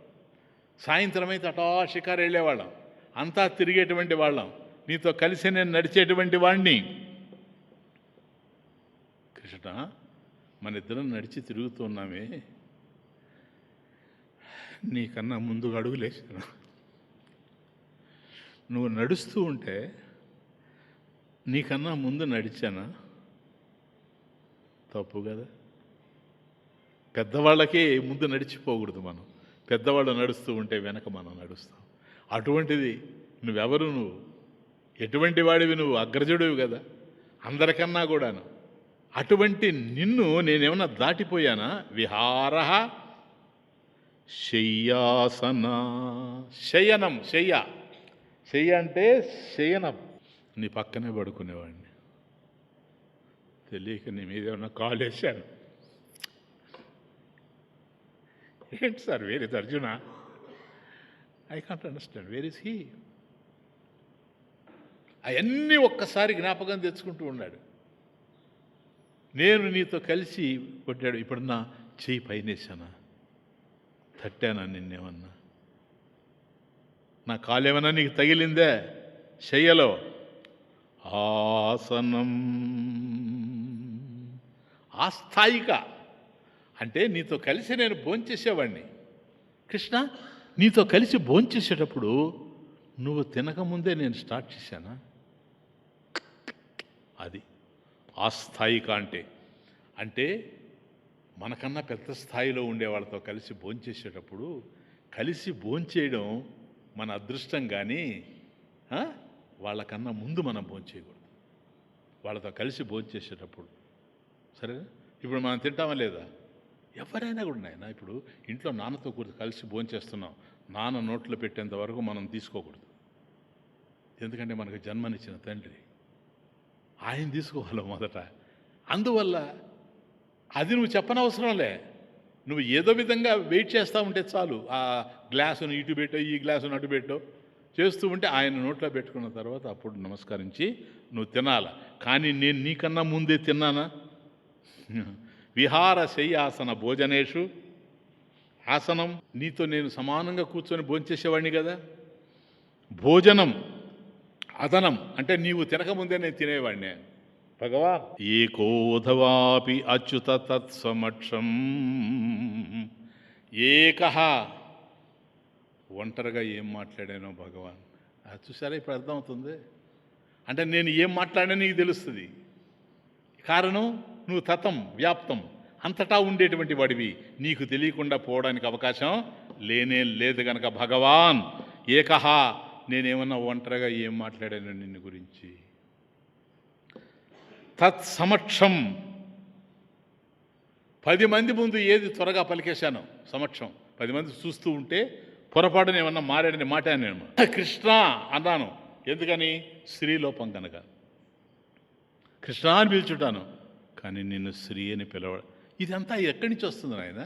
సాయంత్రం అయితే అటా షికారు వెళ్ళేవాళ్ళం, అంతా తిరిగేటువంటి వాళ్ళం. నీతో కలిసి నేను నడిచేటువంటి వాడిని. కృష్ణ మన ఇద్దరం నడిచి తిరుగుతున్నామే, నీకన్నా ముందుగా అడుగులేసాను. నువ్వు నడుస్తూ ఉంటే నీకన్నా ముందు నడిచానా? తప్పు కదా. పెద్దవాళ్ళకే ముందు నడిచిపోకూడదు మనం. పెద్దవాళ్ళు నడుస్తూ ఉంటే వెనక మనం నడుస్తాం. అటువంటిది నువ్వెవరు, నువ్వు ఎటువంటి వాడివి, నువ్వు అగ్రజుడివి కదా అందరికన్నా కూడాను. అటువంటి నిన్ను నేనేమన్నా దాటిపోయానా? విహార శయ్యాసన, శయనం, శయ్య అంటే శయనం. నీ పక్కనే పడుకునేవాడిని, తెలియక నీ మీద ఏమన్నా కాల్ వేశాను. ఏంటి sir, where is Arjuna? I can't understand, where is he? అవన్నీ ఒక్కసారి జ్ఞాపకం తెచ్చుకుంటూ ఉన్నాడు. నేను నీతో కలిసి కొట్టాడు, ఇప్పుడు నా చెయ్యి పైనేసానా, తట్టానా నిన్నేమన్నా, నా కాలేమన్నా నీకు తగిలిందే? శయ్యలో ఆసనం, ఆస్థాయిక అంటే నీతో కలిసి నేను భోంచేసేవాడిని. కృష్ణ, నీతో కలిసి భోంచేసేటప్పుడు నువ్వు తినకముందే నేను స్టార్ట్ చేశానా? అది ఆస్థాయిక అంటే. అంటే మనకన్నా పెద్ద స్థాయిలో ఉండే వాళ్ళతో కలిసి భోంచేసేటప్పుడు, కలిసి భోంచేయడం మన అదృష్టం. కానీ వాళ్ళకన్నా ముందు మనం భోంచేయకూడదు, వాళ్ళతో కలిసి భోంచేసేటప్పుడు. సరేనా? ఇప్పుడు మనం తింటామా లేదా? ఎవరైనా కూడా నాయన, ఇప్పుడు ఇంట్లో నాన్నతో కూడా కలిసి భోంచేస్తున్నాం, నాన్న నోట్లో పెట్టేంత వరకు మనం తీసుకోకూడదు. ఎందుకంటే మనకు జన్మనిచ్చిన తండ్రి, ఆయన తీసుకోవాలి మొదట. అందువల్ల అది నువ్వు చెప్పనవసరంలే, నువ్వు ఏదో విధంగా వెయిట్ చేస్తూ ఉంటే చాలు. ఆ గ్లాసును ఇటు పెట్టో, ఈ గ్లాసును అటు పెట్టో చేస్తూ ఉంటే ఆయన నోట్లో పెట్టుకున్న తర్వాత అప్పుడు నమస్కరించి నువ్వు తినాల. కానీ నేను నీకన్నా ముందే తిన్నానా? విహార శయ్యాసన భోజనేషు, ఆసనం, నీతో నేను సమానంగా కూర్చొని భోంచేసేవాడిని కదా. భోజనం అదనం అంటే నీవు తినకముందే నేను తినేవాడినే. భగవాన్ ఏకోధవాపి అచ్యుత తత్సమక్షం, ఏకః, ఒంటరిగా ఏం మాట్లాడానో భగవాన్. అది చూసారా, ఇప్పుడు అర్థమవుతుంది. అంటే నేను ఏం మాట్లాడానో నీకు తెలుస్తుంది. కారణం నువ్వు తతం వ్యాప్తం, అంతటా ఉండేటువంటి వాడివి, నీకు తెలియకుండా పోవడానికి అవకాశం లేనే లేదు. కనుక భగవాన్ ఏకః, నేనేమన్నా ఒంటరిగా ఏం మాట్లాడాను నిన్ను గురించి. తత్సమక్షం, 10 మంది ముందు ఏది త్వరగా పలికేశాను, సమక్షం 10 మంది చూస్తూ ఉంటే పొరపాటున ఏమన్నా మారాడని మాటాను నేను. కృష్ణ అన్నాను, ఎందుకని? స్త్రీలోపం కనుక కృష్ణ అని పిలుచుంటాను, కానీ నిన్ను శ్రీ అని పిలవ. ఇదంతా ఎక్కడి నుంచి వస్తుంది నాయన?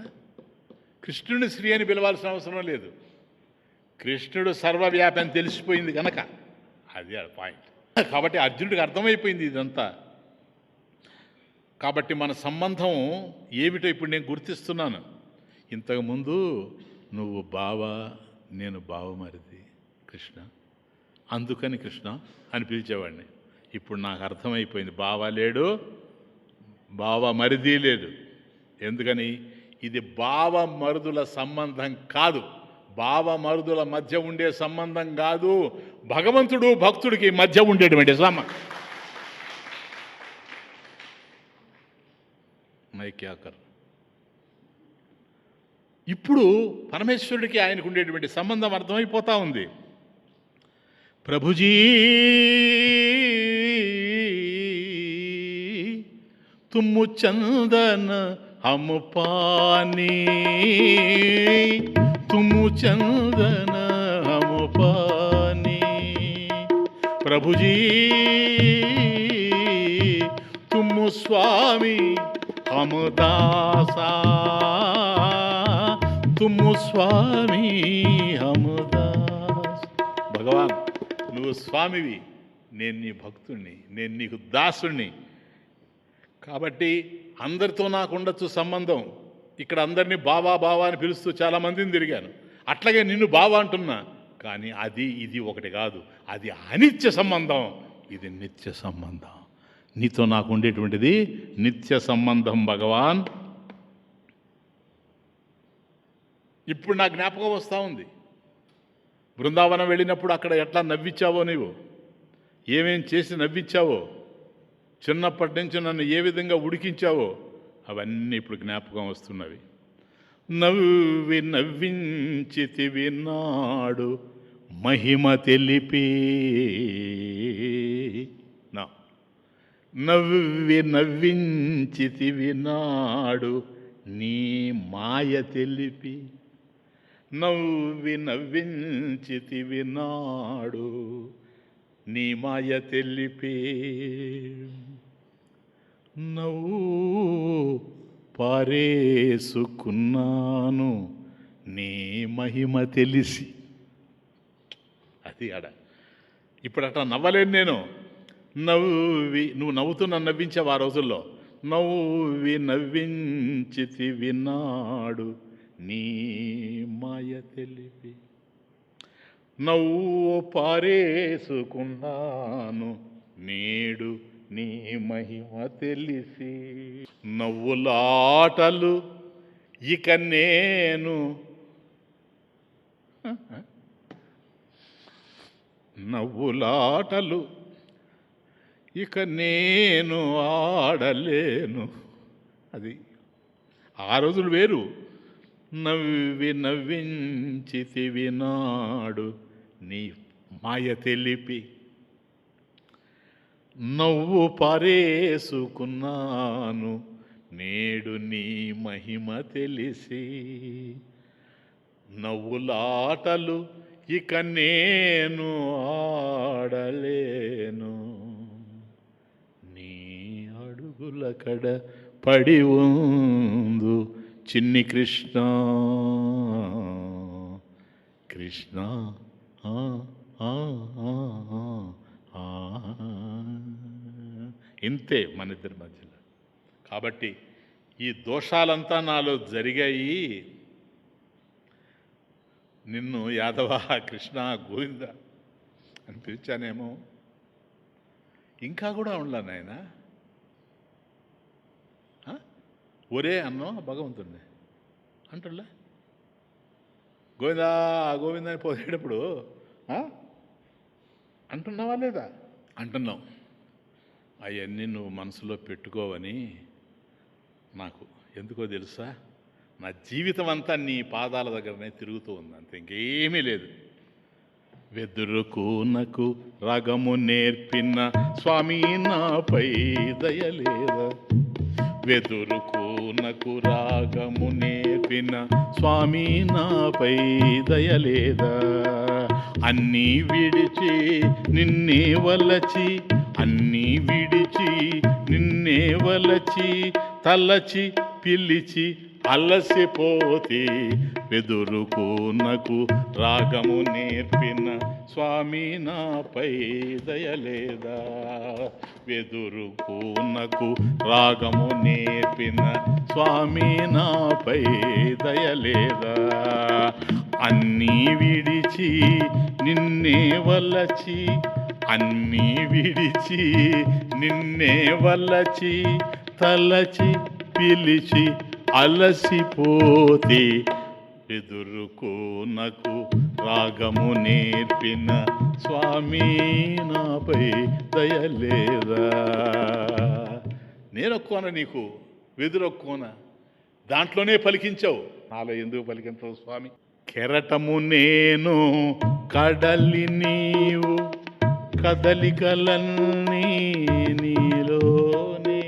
కృష్ణుడిని శ్రీ అని పిలవాల్సిన అవసరం లేదు, కృష్ణుడు సర్వవ్యాపి అని తెలిసిపోయింది కనుక. అది పాయింట్. కాబట్టి అర్జునుడికి అర్థమైపోయింది ఇదంతా. కాబట్టి మన సంబంధం ఏమిటో ఇప్పుడు నేను గుర్తిస్తున్నాను. ఇంతకుముందు నువ్వు బావ, నేను బావమరిది కృష్ణ, అందుకని కృష్ణ అని పిలిచేవాడిని. ఇప్పుడు నాకు అర్థమైపోయింది, బావ లేడు, బావ మరిది లేదు. ఎందుకని? ఇది బావ మరుదుల సంబంధం కాదు, బావ మరుదుల మధ్య ఉండే సంబంధం కాదు, భగవంతుడు భక్తుడికి మధ్య ఉండేటువంటి సంబంధం. మైక్యాకర్ ఇప్పుడు పరమేశ్వరుడికి ఆయనకు ఉండేటువంటి సంబంధం అర్థమైపోతా ఉంది. ప్రభుజీ తుమ్ము చందన హము పానీ, తుమ్ము చందన హము పానీ, ప్రభుజీ తుమ్ము స్వామి హము దాసా, తుమ్ము స్వామి హము దాస్. భగవాన్, నువ్వు స్వామివి, నేను నీ భక్తుణ్ణి, నేను నీకు దాసుణ్ణి. కాబట్టి అందరితో నాకు ఉండొచ్చు సంబంధం. ఇక్కడ అందరినీ బావా బావా అని పిలుస్తూ చాలామందిని తిరిగాను, అట్లాగే నిన్ను బావా అంటున్నా. కానీ అది ఇది ఒకటి కాదు, అది అనిత్య సంబంధం, ఇది నిత్య సంబంధం. నీతో నాకు ఉండేటువంటిది నిత్య సంబంధం భగవాన్. ఇప్పుడు నా జ్ఞాపకం వస్తూ ఉంది, బృందావనం వెళ్ళినప్పుడు అక్కడ ఎట్లా నవ్వించావో, నీవు ఏమేం చేసి నవ్వించావో, చిన్నప్పటి నుంచి నన్ను ఏ విధంగా ఉడికించావో, అవన్నీ ఇప్పుడు జ్ఞాపకం వస్తున్నవి. నవ్వి నవ్వించితివి నాడు మహిమ తెలిపి. నవ్వి నవ్వించితివి నాడు నీ మాయ తెలిపి. నవ్వి నవ్వించితివి నాడు నీ మాయ తెలిపి. నవ్వు పారేసుకున్నాను నీ మహిమ తెలిసి. అది ఆడ. ఇప్పుడు అట్లా నవ్వలేను నేను. నువ్వు నవ్వుతూ నన్ను నవ్వించావు ఆ రోజుల్లో. నవ్వి నవ్వించితివి నాడు నీ మాయ తెలిపి. నవ్వు పారేసుకున్నాను నేడు నీ మహిమ తెలిసి. నవ్వులాటలు ఇక నేను నవ్వులాటలు ఇక నేను ఆడలేను. అది ఆ రోజులు వేరు. నవ్వి నవ్వించితివి నాడు నీ మాయ తెలిపి. నవ్వు పారేసుకున్నాను నేడు నీ మహిమ తెలిసి. నవ్వులాటలు ఇక నేను ఆడలేను. నీ అడుగుల కడ పడి ఉందు చిన్ని కృష్ణ కృష్ణ. ఇంతే మన ఇద్దరి మధ్యలో. కాబట్టి ఈ దోషాలంతా నాలో జరిగాయి. నిన్ను యాదవ కృష్ణ గోవింద అని పిలిచానేమో. ఇంకా కూడా ఉండలా నాయన. ఒరే అన్నో భగవంతుడిని అంటున్నా. గోవిందా గోవింద అని పోసేటప్పుడు అంటున్నావా లేదా? అంటున్నావు. అవన్నీ నువ్వు మనసులో పెట్టుకోవని నాకు ఎందుకో తెలుసా, నా జీవితం అంతా నీ పాదాల దగ్గరనే తిరుగుతూ ఉంది, అంతే, ఇంకేమీ లేదు. వెదురుకునకు రాగము నేర్పిన స్వామి నాపై దయలేదా. వెదురుకునకు రాగము నేర్పిన స్వామి నాపై దయలేదా. అన్నీ విడిచి నిన్నే వలచి, అన్నీ విడిచి నిన్నే వలచి, తలచి పిలిచి అలసిపోతే. వెదురుకునకు రాగము నేర్పిన స్వామి నాపై దయలేదా. వెదురుకునకు రాగము నేర్పిన స్వామి నాపై దయలేదా. అన్నీ విడిచి నిన్నే వలచి, అన్నీ విడిచి నిన్నే వలచి, తలచి పిలిచి అలసిపోతే. వెదురుకునకు రాగము నేర్పిన స్వామి నాపై దయలేదా. నేనొక్కువన నీకు వెదురొక్కువన, దాంట్లోనే పలికించావు, నాలో ఎందుకు పలికించవు స్వామి. కెరటము నేను కడలి నీవు, కదలికలన్నీ నీలోనే.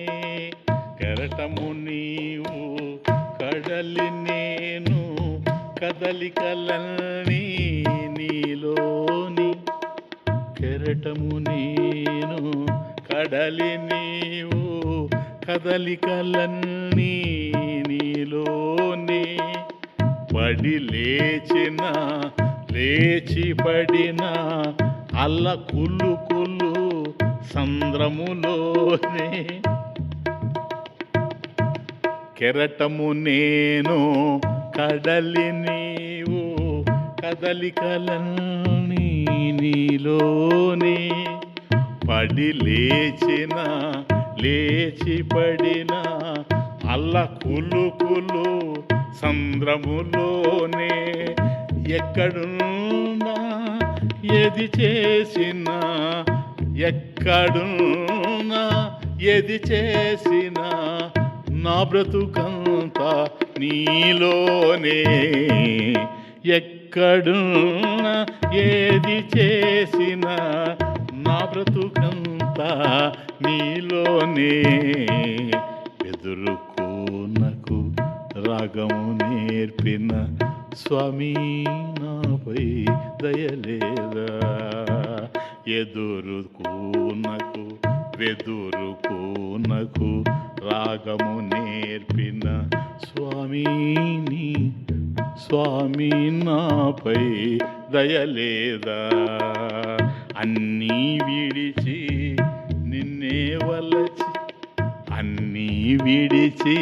కెరటము నీవు కడలి నేను, కదలికలన్నీ నీలోని. కెరటము నేను కడలి నీవు, కదలికలన్నీ నీలోనే. పడి లేచిన లేచి పడిన అల్ల కుల్లు కుల్లు సంద్రములోనే. కెరటము నేను కడలి నీవు, కదలికలన్నీ నీలోనే. పడి లేచిన లేచి పడిన అల్ల కులు కులు సంద్రములోనే. ఎక్కడున్నా ఏది చేసినా, ఎక్కడున్నా ఏది చేసినా, నా బ్రతుకంత బ్రతుకంతా నీలోనే, ఎక్కడున్నా ఏది చేసినా నా బ్రతుకంతా నీలోనే. ఎదురుకోనకు రాగము నేర్పిన స్వామి నాపై దయలేదా, ఎదురుకోనకు వెదురుకోనకు రాగము నేర్పిన స్వామి నాపై దయలేదా. అన్నీ విడిచి నిన్నే వలచి, అన్నీ విడిచి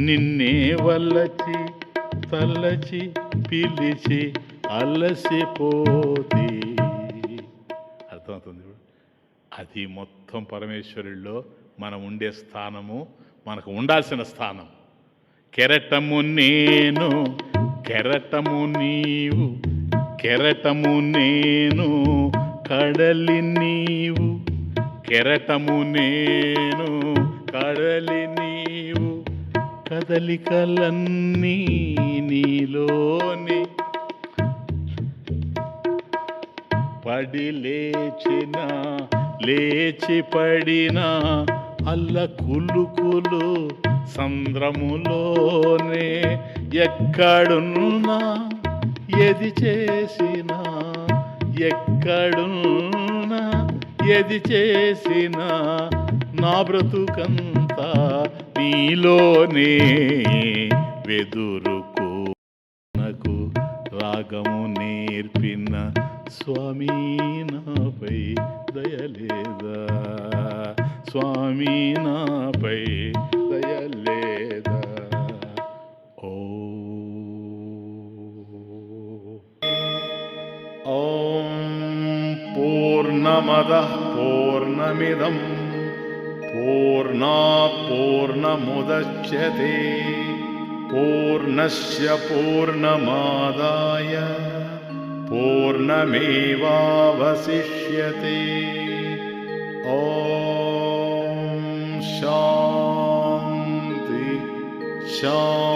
నిన్నే వలచి, తలచి పిలిచి అలసిపోతే. అర్థమవుతుంది. అది మొత్తం పరమేశ్వరుల్లో మనం ఉండే స్థానము, మనకు ఉండాల్సిన స్థానం. కెరటము నేను, కెరటము నీవు, కెరటము నేను, కడలి నీవు, కెరటము నేను, కడలి నీవు, కదలికలన్నీ నీలోని, పడి లేచిన లేచి పడిన అల్ల కులుకులు సంద్రములోనే, ఎక్కడున్నా ఏది చేసినా, ఎక్కడున్నా ఏది చేసినా నా బ్రతుకంతా నీలోనే. వెదురుకోనకు రాగము నేర్పిన స్వామి నాపై దయలేదా, స్వామి నాపై దయలేదా. ఓం పూర్ణమదః పూర్ణమిదం పూర్ణాత్ పూర్ణముదచ్యతే పూర్ణస్య పూర్ణమాదాయ పూర్ణమేవావశిష్యతే. ఓం శాంతి శాంతి.